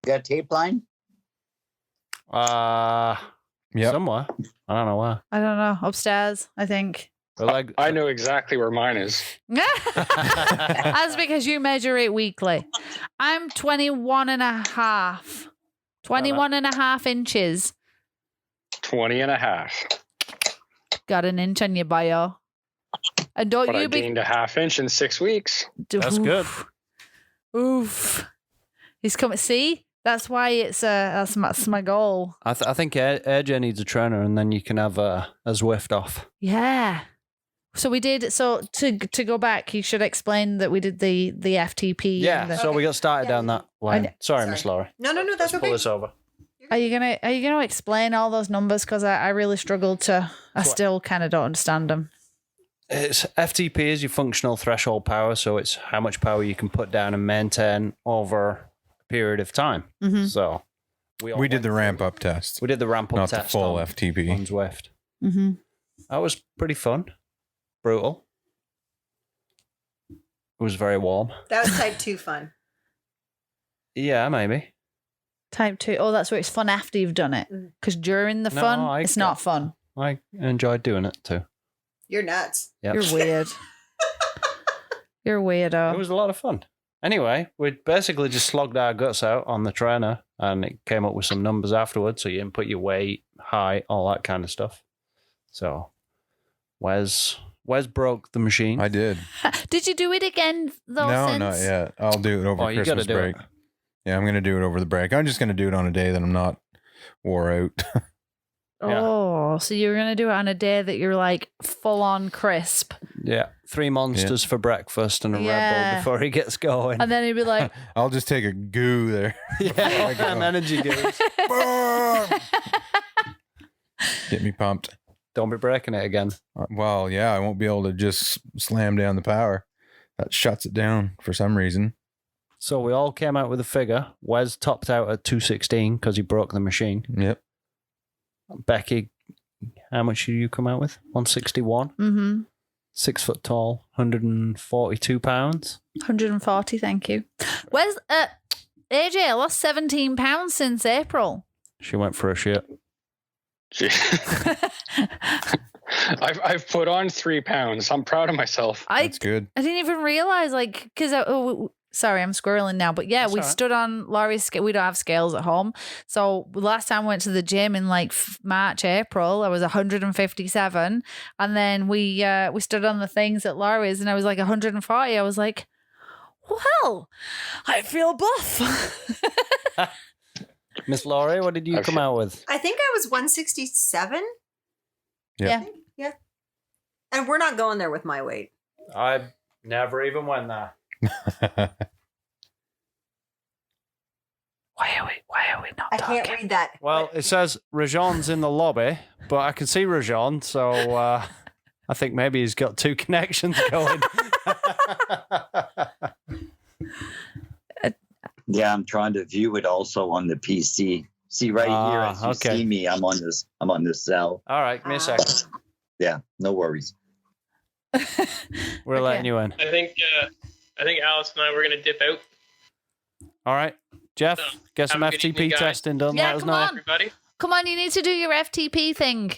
You got a tape line? Somewhere. I don't know where. I don't know. Upstairs, I think. I know exactly where mine is. That's because you measure it weekly. I'm 21 and a half. 21 and a half inches. 20 and a half. Got an inch on your bio. And don't But I you be. gained a half inch in 6 weeks. That's good. Oof. He's coming. See? That's why it's that's my goal. I think AJ needs a trainer, and then you can have a Zwift off. Yeah. So we did. So to go back, you should explain that we did the FTP. Yeah. and the- So we got started down that line. Sorry, Miss Laura. No, that's Pull this over. Are you gonna explain all those numbers? Because I really struggled to. I still kind of don't understand them. It's FTP is your functional threshold power, so it's how much power you can put down and maintain over a period of time. Mhm. So We did the ramp up test. we did the ramp up Not test the full on FTP. Zwift. Mm-hmm. That was pretty fun. Brutal. It was very warm. That was type 2 fun. Yeah, maybe. Type 2. Oh, that's where it's fun after you've done it. Because during the No, fun, it's not fun. I enjoyed doing it too. You're nuts. Yep. You're weird. You're a weirdo. It was a lot of fun. Anyway, we basically just slogged our guts out on the trainer, and it came up with some numbers afterwards. So you input your weight, height, all that kind of stuff. So Wes broke the machine. I did. Did you do it again though? No, since? not yet. I'll do it over Oh, you gotta Christmas do break. it. Yeah, I'm gonna do it over the break. I'm just gonna do it on a day that I'm not wore out. Oh, so you're gonna do it on a day that you're like full on crisp, Yeah. 3 monsters for breakfast and a Red Yeah. Bull before he gets going. and then he'd be like, I'll just take a goo there. Yeah, an energy goes. Get me pumped. Don't be breaking it again. Well, yeah, I won't be able to just slam down the power. That shuts it down for some reason. So we all came out with a figure. Wes topped out at 216 because he broke the machine. Yep. Becky, how much did you come out with? 161. mm-hmm, 6 foot tall, 142 pounds. 140. Thank you. Where's AJ? Lost 17 pounds since April. She went for a shit. I've put on 3 pounds. I'm proud of myself. That's good. I didn't even realize, like, because sorry, I'm squirreling now, but yeah, That's we all right. stood on Laurie's scale. We don't have scales at home, so last time I went to the gym in like March, April, I was 157, and then we stood on the things at Laurie's, and I was like 140. I was like, well, I feel buff. Miss Laurie, what did you come out with? I think I was 167. Yeah. Yeah. And we're not going there with my weight. I never even went there. Why are we not I can't read that. Well, it says Rajon's in the lobby, but I can see Rajon, so I think maybe he's got 2 connections going. Yeah, I'm trying to view it also on the PC. See right here, as you see me, I'm on this cell. All right, give me a second. Yeah, no worries. We're letting you in. I think Alice and I were gonna dip out. All right, Jeff, get some have a good evening, FTP guys. testing done. Yeah, Let us come know. on. Everybody. Come on, you need to do your FTP thing,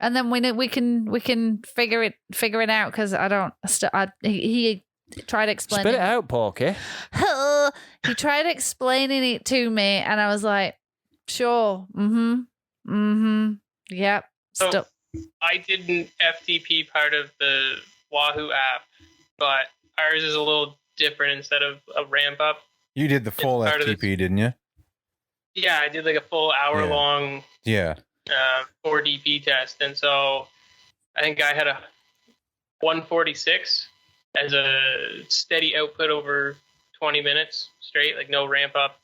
and then we can figure it out, because I don't. He tried explaining. Spit it out, Porky. He tried explaining it to me, and I was like, sure, yep. So I did an FTP part of the Wahoo app, but ours is a little different. Instead of a ramp up, You did the full part of FTP, didn't you? yeah, I did like a full hour long Yeah. 4DP test, and so I think I had a 146 as a steady output over 20 minutes straight, like no ramp up.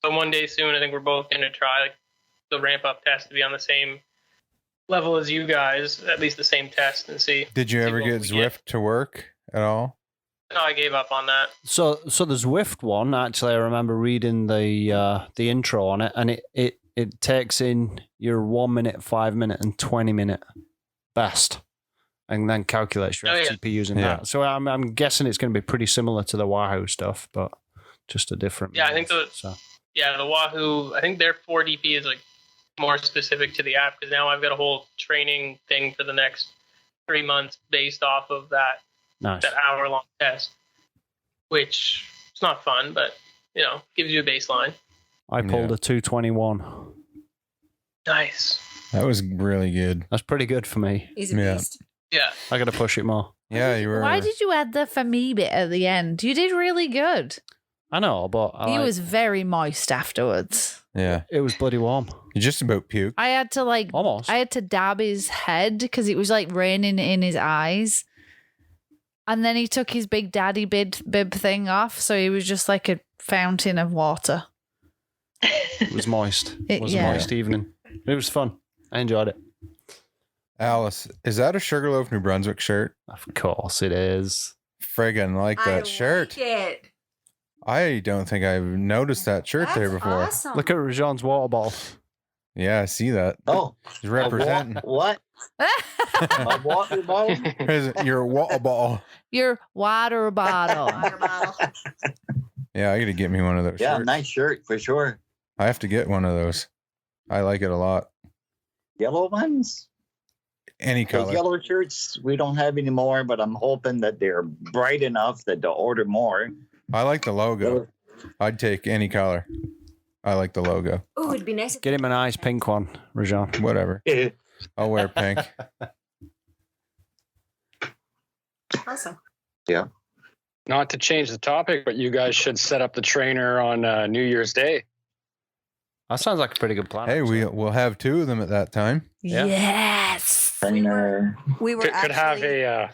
So one day soon, I think we're both going to try like the ramp up test to be on the same level as you guys, at least the same test, and see. Did you ever what get we Zwift to work at all? No, I gave up on that. So the Zwift one, actually, I remember reading the intro on it, and it takes in your 1 minute, 5 minute, and 20 minute best, and then calculates your FTP using that. So I'm guessing it's going to be pretty similar to the Wahoo stuff, but just a different. Yeah, I think the So Wahoo, I think their 4DP is like more specific to the app, because now I've got a whole training thing for the next 3 months based off of that nice. that hour-long test, which it's not fun, but gives you a baseline. I pulled a 221. Nice. That was really good. That's pretty good for me. He's a beast. Yeah. I got to push it more. Yeah, you were. Why did you add the for me bit at the end? You did really good. I know, but He was very moist afterwards. Yeah. It was bloody warm. You just about puke. I had to almost. I had to dab his head because it was like raining in his eyes. And then he took his big daddy bib thing off, so he was just like a fountain of water. It was moist. It was a moist evening. It was fun. I enjoyed it. Alice, is that a Sugarloaf New Brunswick shirt? Of course it is. Friggin' like that shirt. It. I don't think I've noticed that shirt there before. Awesome. Look at Rajon's water bottle. Yeah, I see that. Oh, he's representing. What? A water bottle? Your water bottle. Your water bottle. Yeah, I got to get me one of those. Yeah, shirts. nice shirt for sure. I have to get one of those. I like it a lot. Yellow ones? Any Those color. yellow shirts we don't have anymore, but I'm hoping that they're bright enough that they'll order more. I like the logo. I'd take any color. I like the logo. Oh, it'd be nice. Get him a nice pink one, Rajon. Whatever. I'll wear pink. Awesome. Yeah. Not to change the topic, but you guys should set up the trainer on New Year's Day. That sounds like a pretty good plan. Hey, we'll have 2 of them at that time. Yeah. Yes. We were Could have a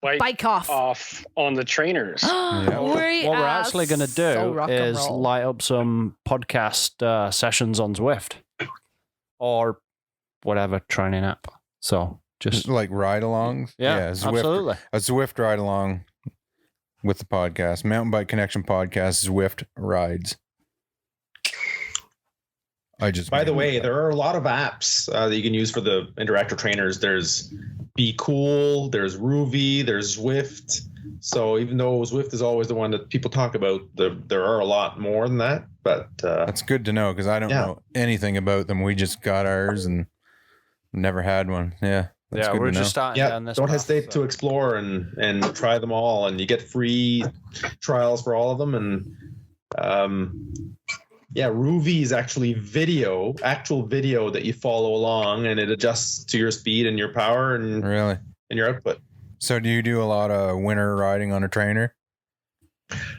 bike off on the trainers. What we're actually going to do is light up some podcast sessions on Zwift or whatever training app. So just like ride-alongs. Yeah, Zwift, absolutely. A Zwift ride-along with the podcast. Mountain Bike Connection podcast, Zwift rides. By the way, there are a lot of apps that you can use for the interactive trainers. There's Be Cool, there's Ruvi, there's Zwift. So even though Zwift is always the one that people talk about, there are a lot more than that. But that's good to know because I don't know anything about them. We just got ours and never had one. Yeah. That's good we're to just know. starting down this don't path, hesitate to explore and try them all, and you get free trials for all of them. And Ruvi is actually actual video that you follow along, and it adjusts to your speed and your power and your output. So do you do a lot of winter riding on a trainer,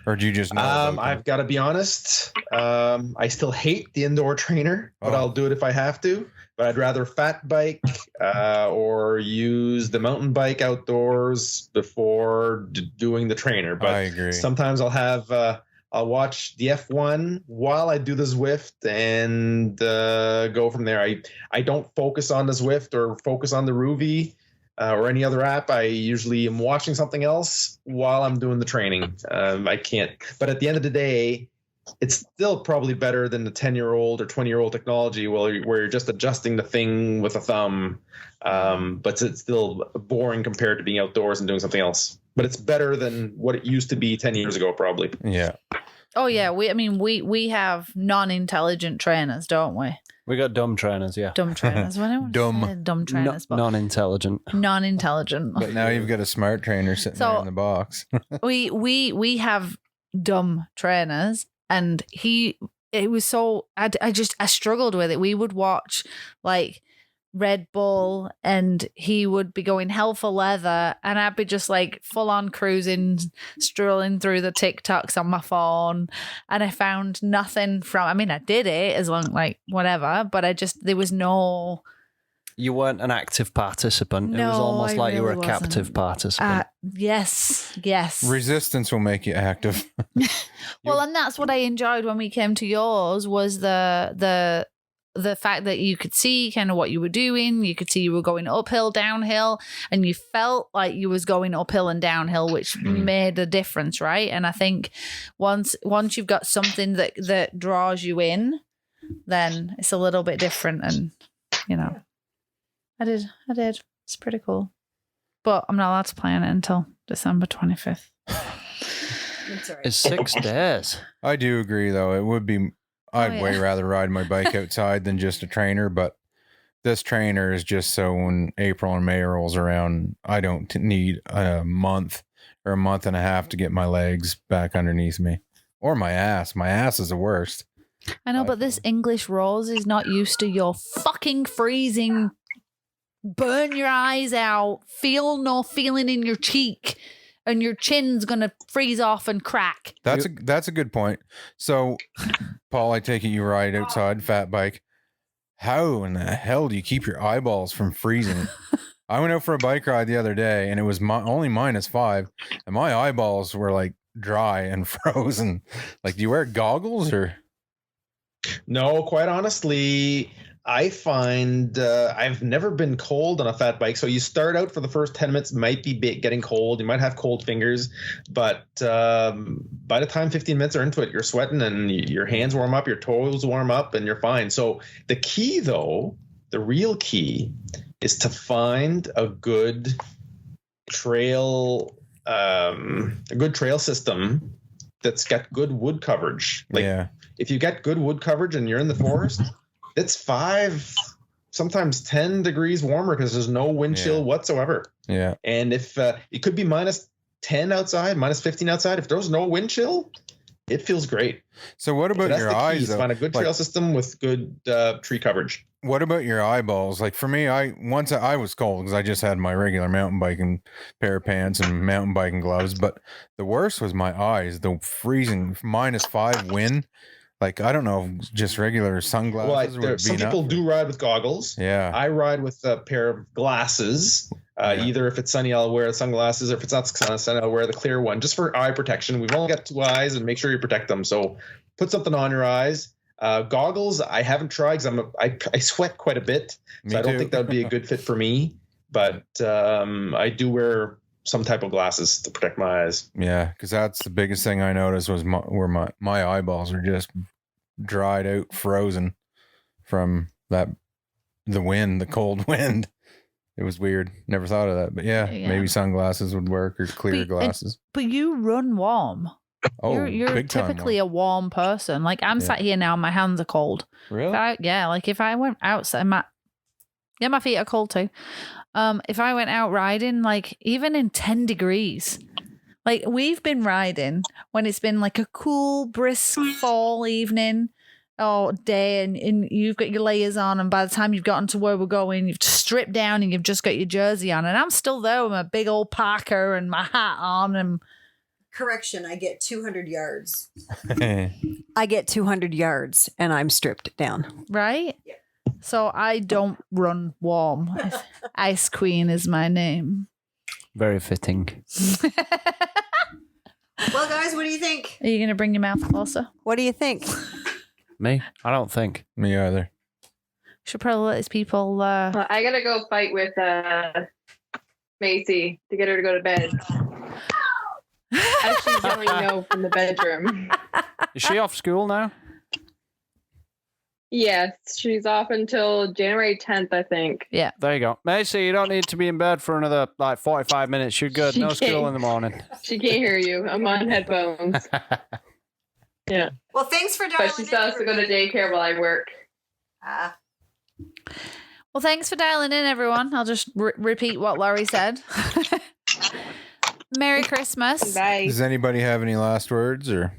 or do you just know about them? I've got to be honest, I still hate the indoor trainer, but I'll do it if I have to. But I'd rather fat bike or use the mountain bike outdoors before doing the trainer. But I agree. Sometimes I'll watch the F1 while I do the Zwift and go from there. I don't focus on the Zwift or focus on the Ruvi or any other app. I usually am watching something else while I'm doing the training. I can't. But at the end of the day, it's still probably better than the 10-year-old or 20-year-old technology where you're just adjusting the thing with a thumb. But it's still boring compared to being outdoors and doing something else. But it's better than what it used to be 10 years ago, probably. Yeah. Oh yeah, we have non-intelligent trainers, don't we? We got dumb trainers, yeah. Dumb trainers. Dumb trainers, but non-intelligent. Non-intelligent. But now you've got a smart trainer sitting there in the box. we have dumb trainers, and it was so I struggled with it. We would watch like Red Bull, and he would be going hell for leather, and I'd be just like full on cruising, strolling through the TikToks on my phone, and I found nothing from. I mean, I did it as long like whatever, but there was no. You weren't an active participant. It was almost like you were a captive participant. Yes. Resistance will make you active. Well, and that's what I enjoyed when we came to yours was the fact that you could see kind of what you were doing. You could see you were going uphill, downhill, and you felt like you was going uphill and downhill, which made a difference, right? And I think once you've got something that draws you in, then it's a little bit different. And I did. It's pretty cool, but I'm not allowed to play on it until December 25th. It's 6 days. I do agree, though. It would be. I'd way rather ride my bike outside than just a trainer, but this trainer is just so when April and May rolls around, I don't need a month or a month and a half to get my legs back underneath me or my ass. My ass is the worst. I know, but this English Rose is not used to your fucking freezing, burn your eyes out, feel no feeling in your cheek, and your chin's gonna freeze off and crack. That's a good point. So, Paul, I take it you ride outside, fat bike. How in the hell do you keep your eyeballs from freezing? I went out for a bike ride the other day, and it was only -5, and my eyeballs were like dry and frozen. Like, do you wear goggles or? No, quite honestly, I find I've never been cold on a fat bike. So you start out for the first 10 minutes, might be getting cold. You might have cold fingers, but by the time 15 minutes are into it, you're sweating and your hands warm up, your toes warm up, and you're fine. So the key, though, the real key is to find a good trail system that's got good wood coverage. If you get good wood coverage and you're in the forest, it's 5, sometimes 10 degrees warmer because there's no wind chill whatsoever. Yeah. And if it could be -10 outside, -15 outside, if there's no wind chill, it feels great. So what about That's your the key, eyes? is Though? find a good trail system with good tree coverage. What about your eyeballs? Like for me, I was cold because I just had my regular mountain biking pair of pants and mountain biking gloves. But the worst was my eyes. The freezing -5 wind. Like I don't know, just regular sunglasses. Well, some people do ride with goggles. Yeah, I ride with a pair of glasses. Either if it's sunny, I'll wear sunglasses. Or if it's not sunny, I'll wear the clear one, just for eye protection. We've only got 2 eyes, and make sure you protect them. So put something on your eyes. Goggles, I haven't tried because I sweat quite a bit, so I don't think that would be a good fit for me. But I do wear some type of glasses to protect my eyes. Yeah, because that's the biggest thing I noticed was where my eyeballs are just dried out, frozen from the wind, the cold wind. It was weird. Never thought of that, but yeah. Maybe sunglasses would work or clear glasses. But you run warm. Oh, you're big time typically a warm person. Like I'm sat here now, my hands are cold. Really? Like if I went outside, my feet are cold too. If I went out riding, like even in 10 degrees, like we've been riding when it's been like a cool, brisk fall evening or day, and you've got your layers on, and by the time you've gotten to where we're going, you've stripped down and you've just got your jersey on, and I'm still there with my big old parka and my hat on. And correction, I get 200 yards. I get 200 yards and I'm stripped down. Right? Yeah. So I don't run warm. Ice Queen is my name. Very fitting. Well, guys, what do you think? Are you going to bring your mouth closer? What do you think? Me? I don't think. Me either. Should probably let these people. I gotta go fight with Macy to get her to go to bed. As she's yelling no from the bedroom. Is she off school now? Yes, she's off until January 10th, I think. Yeah. There you go. Macy, you don't need to be in bed for another 45 minutes. You're good. No school in the morning. She can't hear you. I'm on headphones. Yeah. Well, thanks for dialing But she still has to go to daycare while I work. Well, thanks for dialing in, everyone. I'll just repeat what Laurie said. Merry Christmas. Bye. Does anybody have any last words or?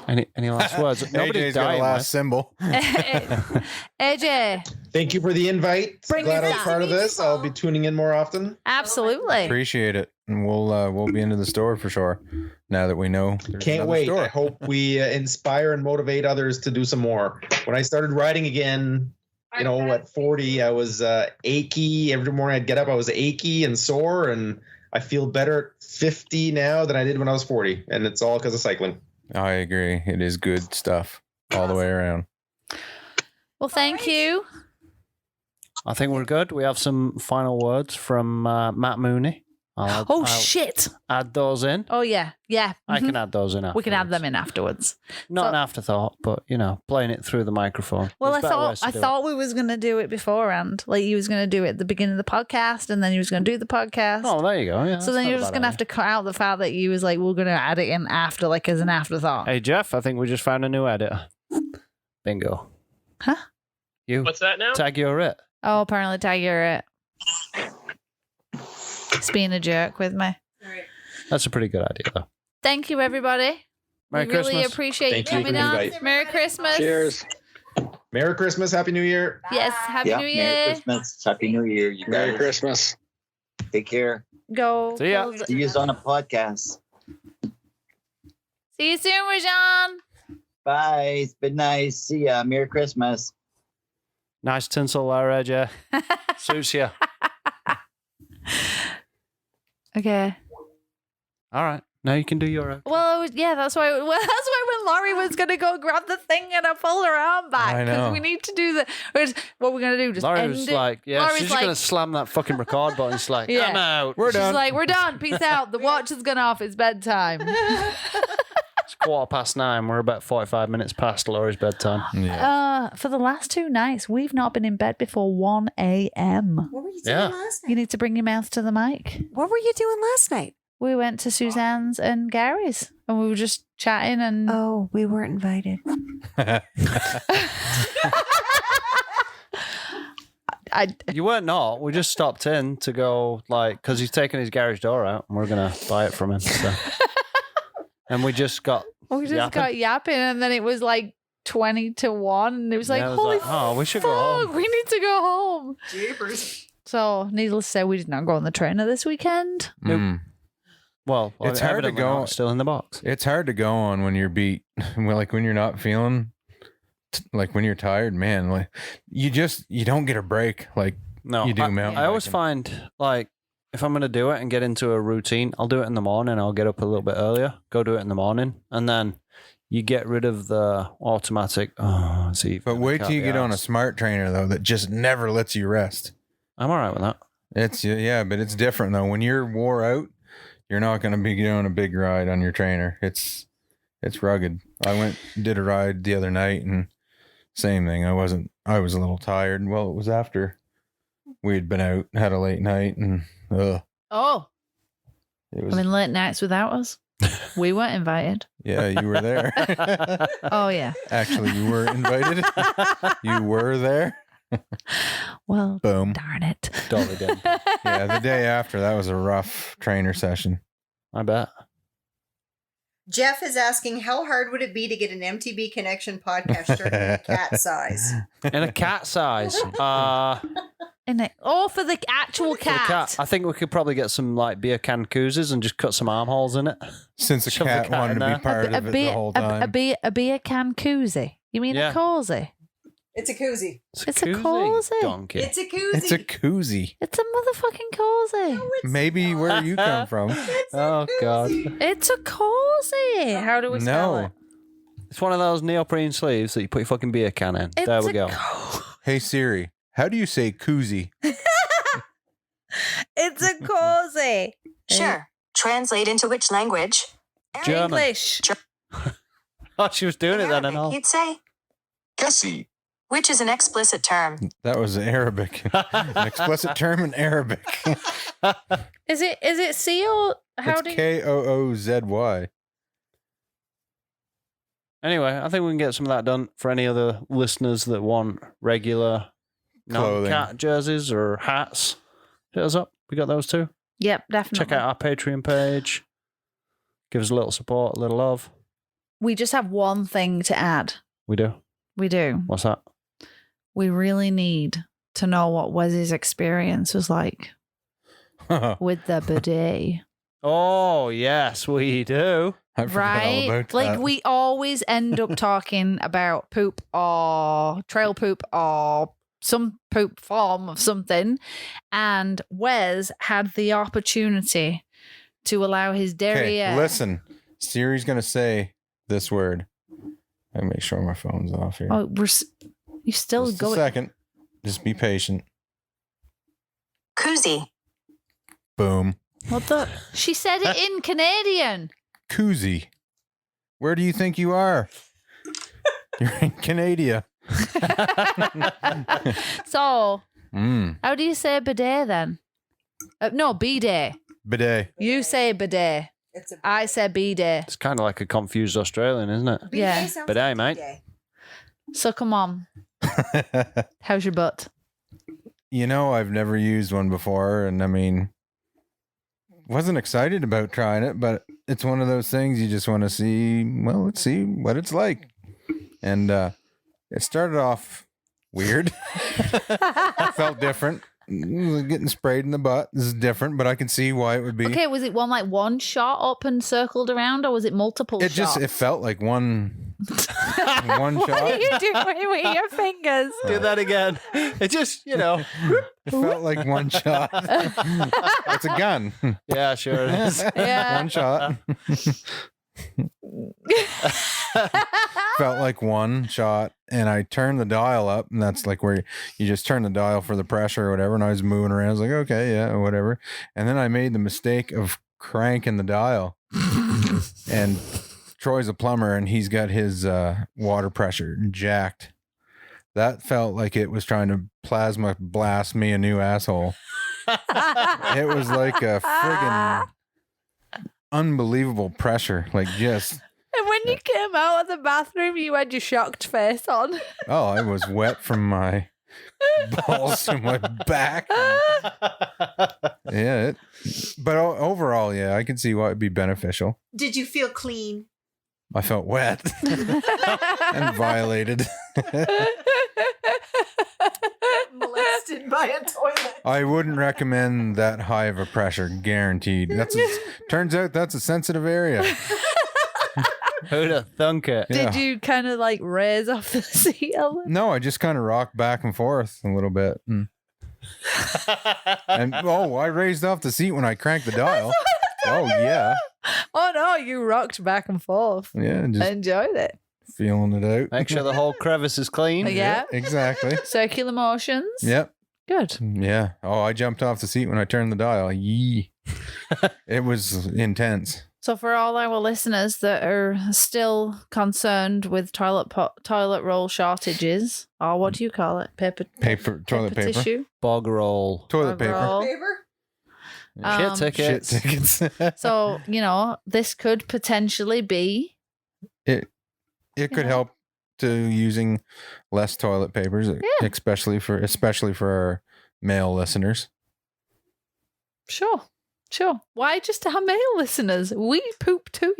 Any last words? AJ's got a last symbol. AJ. Thank you for the invite. Glad I was part of this. I'll be tuning in more often. Absolutely. Appreciate it, and we'll be into the store for sure. Now that we know, Can't wait. I hope we inspire and motivate others to do some more. When I started riding again, at 40, I was achy. Every morning I'd get up, I was achy and sore, and I feel better at 50 now than I did when I was 40, and it's all because of cycling. I agree. It is good stuff all the way around. Well, thank you. I think we're good. We have some final words from Matt Mooney. I'll shit. Add those in. Oh, yeah. Yeah. I can add those in. We can add them in afterwards. Not an afterthought, but, playing it through the microphone. Well, I thought we was going to do it beforehand. Like, you was going to do it at the beginning of the podcast, and then you was going to do the podcast. Oh, there you go. Yeah. So then you're just going to have to cut out the fact that you was like, we're going to add it in after, like, as an afterthought. Hey, Jeff, I think we just found a new editor. Bingo. Huh? You. What's that now? Tag you're it. Oh, apparently Tag, you're it. He's being a jerk with me. That's a pretty good idea, though. Thank you, everybody. Merry we really Christmas. appreciate Thank you you for coming the on. invite. Merry Christmas. Cheers. Merry Christmas. Happy New Year. Yes, Happy New Year. Merry Christmas. Happy New Year. You Merry guys. Christmas. Take care. Go. See ya. See you on a podcast. See you soon, Rajan. Bye. It's been nice. See ya. Merry Christmas. Nice tinsel there, AJ. Suits you. Okay. All right. Now you can do your. Well, that's why. Well, that's why when Laurie was gonna go grab the thing and I pulled her arm back I know. because we need to do what we're gonna do. Just Laurie end was it. like, yeah, Laurie's she's just going to slam that fucking record button. She's like, Yeah. I'm out. She's like, we're done. Peace out. The watch has gone off. It's bedtime. It's 9:15. We're about 45 minutes past Laurie's bedtime. For the last 2 nights, we've not been in bed before 1 a.m. What were you Yeah. doing last night? You need to bring your mouth to the mic. What were you doing last night? We went to Suzanne's and Gary's, and we were just chatting. And Oh, we weren't invited. You weren't not. We just stopped in to go, like, because he's taking his garage door out and we're going to buy it from him. So. And we just got yapping, and then it was like 20 to 1, and it was like, holy oh, we should fuck, go home. we need to go home. Jeepers. So, needless to say, we did not go on the trainer this weekend. Nope. Well, it's hard to go. Still in the box. It's hard to go on when you're beat. Like when you're not feeling, like when you're tired, man. Like you don't get a break. Like you do mountain. I always find like if I'm going to do it and get into a routine, I'll do it in the morning. I'll get up a little bit earlier, go do it in the morning, and then you get rid of the automatic. Oh, see. But wait till you get on a smart trainer though that just never lets you rest. I'm all right with that. But it's different though. When you're wore out, you're not going to be doing a big ride on your trainer. It's rugged. I did a ride the other night and same thing. I was a little tired. Well, it was after we had been out, had a late night, and Oh. Late nights without us. We weren't invited. Yeah, you were there. Oh, yeah. Actually, you were invited. You were there. Well, boom. Darn it. Totally did. Yeah, the day after, that was a rough trainer session. I bet. Jeff is asking, how hard would it be to get an MTB Connection podcast shirt in a cat size? In a cat size. For the actual For the cat. I think we could probably get some like beer can koozies and just cut some armholes in it. Since the cat wanted to be part of it the whole time. A beer can koozie. You mean a cozy? It's a koozie. It's a cozy. Donkey. It's a koozie. It's a koozie. It's a motherfucking cozy. No, maybe not. Where you come from. Oh, God. It's a cozy. How do we spell it? It's one of those neoprene sleeves that you put your fucking beer can in. There we go. Hey, Siri, how do you say koozie? It's a cozy. Sure. Translate into which language? German. English. Oh, she was doing it then and all. You'd say? Cassie. Which is an explicit term. That was Arabic. An explicit term in Arabic. Is it C or how do you... Koozzy. Anyway, I think we can get some of that done for any other listeners that want regular non-cat jerseys or hats. Hit us up. We got those too. Yep, definitely. Check out our Patreon page. Give us a little support, a little love. We just have one thing to add. We do. We do. What's that? We really need to know what Wes's experience was like with the bidet. Oh, yes, we do. I forgot all about that. Like we always end up talking about poop or trail poop or some poop form of something. And Wes had the opportunity to allow his derriere. Okay, listen. Siri's going to say this word. I make sure my phone's off here. Oh, you still Just going? a second. Just be patient. Koozie. Boom. What the? She said it in Canadian. Koozie. Where do you think you are? You're in Canada. So, how do you say bidet then? No, bidet. Bidet. You say bidet. I say bidet. It's kind of like a confused Australian, isn't it? Yeah. Bidet, mate. So come on. How's your butt? You know, I've never used one before, and I mean, wasn't excited about trying it, but it's one of those things you just want to see. Well, let's see what it's like. And it started off weird. Felt different. Getting sprayed in the butt. This is different, but I can see why it would be. Okay, was it one shot up and circled around, or was it multiple shots? It felt like one shot. What are you doing with your fingers? Do that again. It just, It felt like one shot. It's a gun. Yeah, sure it is. Yeah. One shot. Felt like one shot, and I turned the dial up, and that's like where you just turn the dial for the pressure or whatever, and I was moving around. I was like, okay, yeah, whatever. And then I made the mistake of cranking the dial, and Troy's a plumber, and he's got his water pressure jacked. That felt like it was trying to plasma blast me a new asshole. It was like a friggin' unbelievable pressure, like just. And when you came out of the bathroom, you had your shocked face on. Oh, I was wet from my balls to my back. Yeah, but overall, yeah, I can see why it'd be beneficial. Did you feel clean? I felt wet and violated. Molested by a toilet. I wouldn't recommend that high of a pressure, guaranteed. Turns out that's a sensitive area. Who'd have thunk it? Did you kind of like raise off the seat a little? No, I just kind of rocked back and forth a little bit. And I raised off the seat when I cranked the dial. Oh, yeah. Oh no, you rocked back and forth. Yeah, I just enjoyed it. feeling it out. Make sure the whole crevice is clean. Yeah. Exactly. Circular motions. Yep. Good. Yeah. Oh, I jumped off the seat when I turned the dial. Yee. It was intense. So for all our listeners that are still concerned with toilet roll shortages, or what do you call it? Toilet paper. Tissue? Bog roll. Toilet Bog roll. Shit tickets. Shit tickets. So, this could potentially be. It could help to using less toilet papers, especially for our male listeners. Sure. Why just our male listeners? We poop too,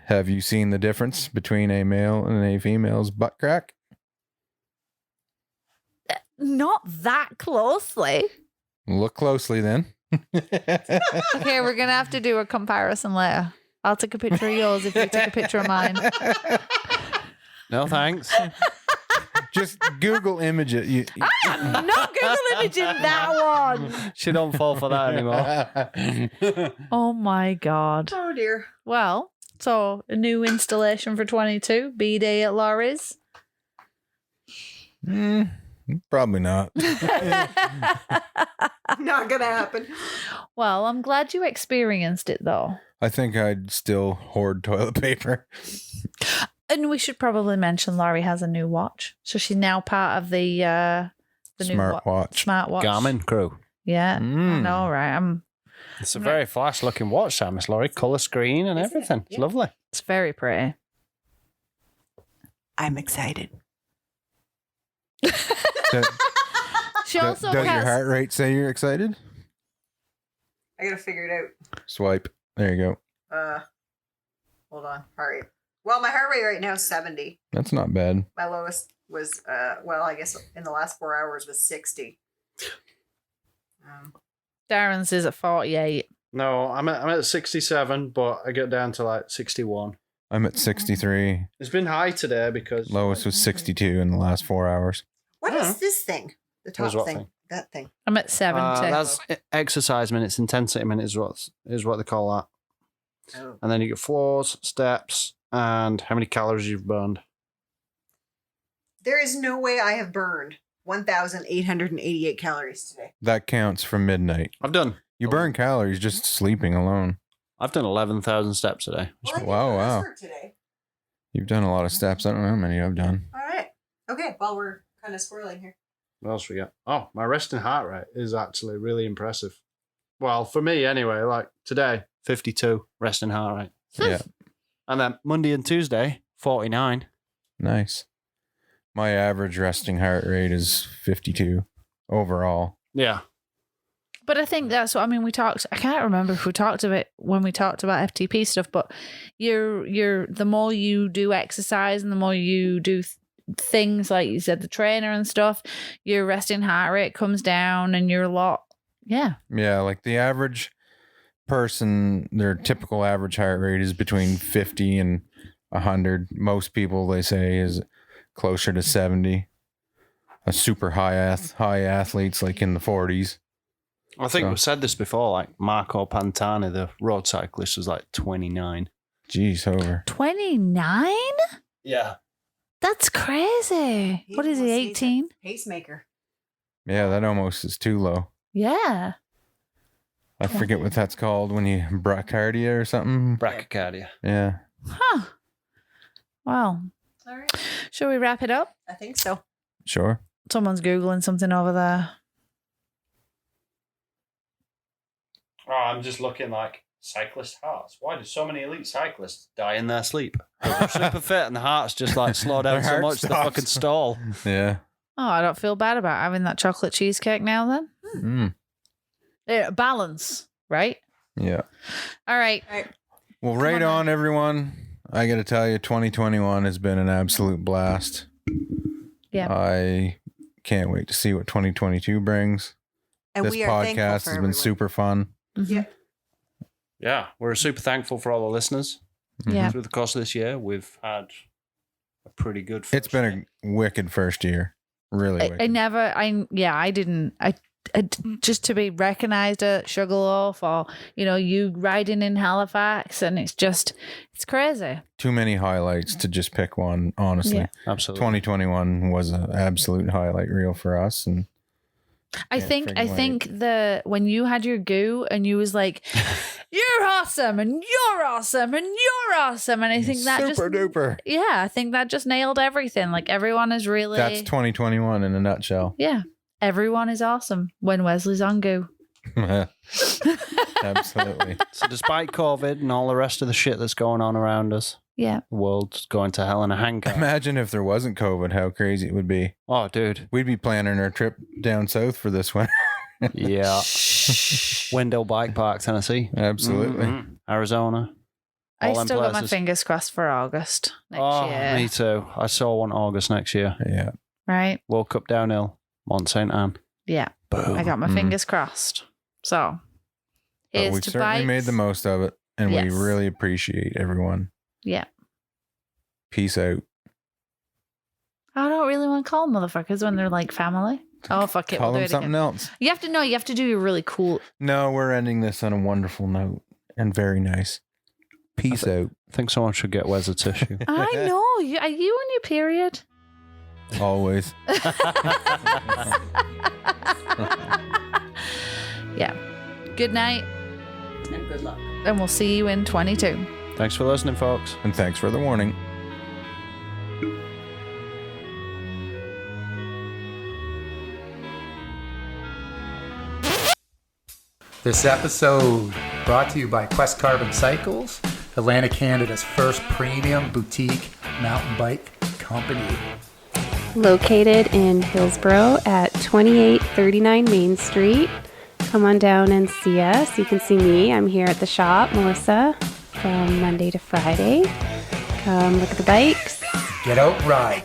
Have you seen the difference between a male and a female's butt crack? Not that closely. Look closely then. Okay, we're going to have to do a comparison later. I'll take a picture of yours if you take a picture of mine. No, thanks. Just Google image it. I'm not Google imaging that one. She don't fall for that anymore. Oh my God. Oh dear. Well, so a new installation for 22, B-Day at Laurie's. Probably not. Not gonna happen. Well, I'm glad you experienced it though. I think I'd still hoard toilet paper. And we should probably mention Laurie has a new watch. So she's now part of the new Smartwatch. Garmin crew. Yeah. I know, right? It's a very flash looking watch, Miss Laurie. Colour screen and everything. It's lovely. It's very pretty. I'm excited. She also does has your heart rate say you're excited? I gotta figure it out. Swipe. There you go. Hold on. Heart rate. Well, my heart rate right now is 70. That's not bad. My lowest was I guess in the last 4 hours was 60. Darren's is at 48. No, I'm at 67, but I get down to like 61. I'm at 63. It's been high today because Lowest was 62 in the last 4 hours. What is this thing? The top what thing. thing? That thing. I'm at 70. That's exercise minutes, intensity minutes is what they call that. Oh. And then you get floors, steps, and how many calories you've burned. There is no way I have burned 1,888 calories today. That counts from midnight. You burn calories just sleeping alone. I've done 11,000 steps today. Wow. Today. You've done a lot of steps. I don't know how many I've done. All right. Okay. Well, we're kind of swirling here. What else we got? Oh, my resting heart rate is actually really impressive. Well, for me anyway, like today, 52 resting heart rate. Yeah. And then Monday and Tuesday, 49. Nice. My average resting heart rate is 52 overall. Yeah. But I think that's what we talked. I can't remember if we talked about it when we talked about FTP stuff. But you're the more you do exercise and the more you do things like you said, the trainer and stuff, your resting heart rate comes down, and you're a lot. Yeah. Yeah, like the average person, their typical average heart rate is between 50 and 100. Most people, they say, is closer to 70. A super high athletes like in the 40s. I think we've said this before, like Marco Pantani, the road cyclist, was like 29. Jeez, over. 29? Yeah. That's crazy. What is he, 18? Pacemaker. Yeah, that almost is too low. Yeah. I forget what that's called when you bradycardia or something. Bradycardia. Yeah. Huh. Well. All right. Shall we wrap it up? I think so. Sure. Someone's Googling something over there. Oh, I'm just looking like cyclist hearts. Why do so many elite cyclists die in their sleep? They're super fit and the hearts just like slow down so much they fucking stall. Yeah. Oh, I don't feel bad about having that chocolate cheesecake now then. Yeah, balance, right? Yeah. All right. Well, right on, everyone. I got to tell you, 2021 has been an absolute blast. Yeah. I can't wait to see what 2022 brings. And this we are thankful podcast for has been super fun. Yeah. Yeah, we're super thankful for all the listeners. Yeah. Through the course of this year, we've had a pretty good. It's been a wicked first year. Really wicked. I didn't. Just to be recognized at Sugarloaf or, you riding in Halifax, and it's crazy. Too many highlights to just pick one, honestly. Yeah. Absolutely. 2021 was an absolute highlight reel for us. And I think when you had your goo and you was like, you're awesome and you're awesome and you're awesome. And I think that super duper. Yeah, I think that just nailed everything. Like everyone is really. That's 2021 in a nutshell. Yeah. Everyone is awesome when Wesley's on goo. Absolutely. So despite COVID and all the rest of the shit that's going on around us, yeah, the world's going to hell in a handcart. Imagine if there wasn't COVID, how crazy it would be. Oh, dude. We'd be planning our trip down south for this one. Yeah. Window Bike Park, Tennessee. Absolutely. Mm-hmm. Arizona. I All them still got my places. fingers crossed for August next Oh, year. me too. I saw one August next year. Yeah. Right? Woke up downhill, Mont St. Anne. Yeah. Boom. I got my fingers crossed. So, But here's we to certainly bikes. made the most of it, and Yes. we really appreciate everyone. Yeah. Peace out. I don't really want to call them motherfuckers when they're like family. Oh, fuck it. Call we'll do them it something again. else. You have to do a really cool. No, we're ending this on a wonderful note and very nice. Peace out. I think someone should get Wes a tissue. I know. Are you on your period? Always. Yeah. Good night. And good luck. And we'll see you in 22. Thanks for listening, folks. And thanks for the warning. This episode brought to you by Quest Carbon Cycles, Atlantic Canada's first premium boutique mountain bike company. Located in Hillsborough at 2839 Main Street. Come on down and see us. You can see me. I'm here at the shop, Melissa, from Monday to Friday. Come look at the bikes. Get out, ride.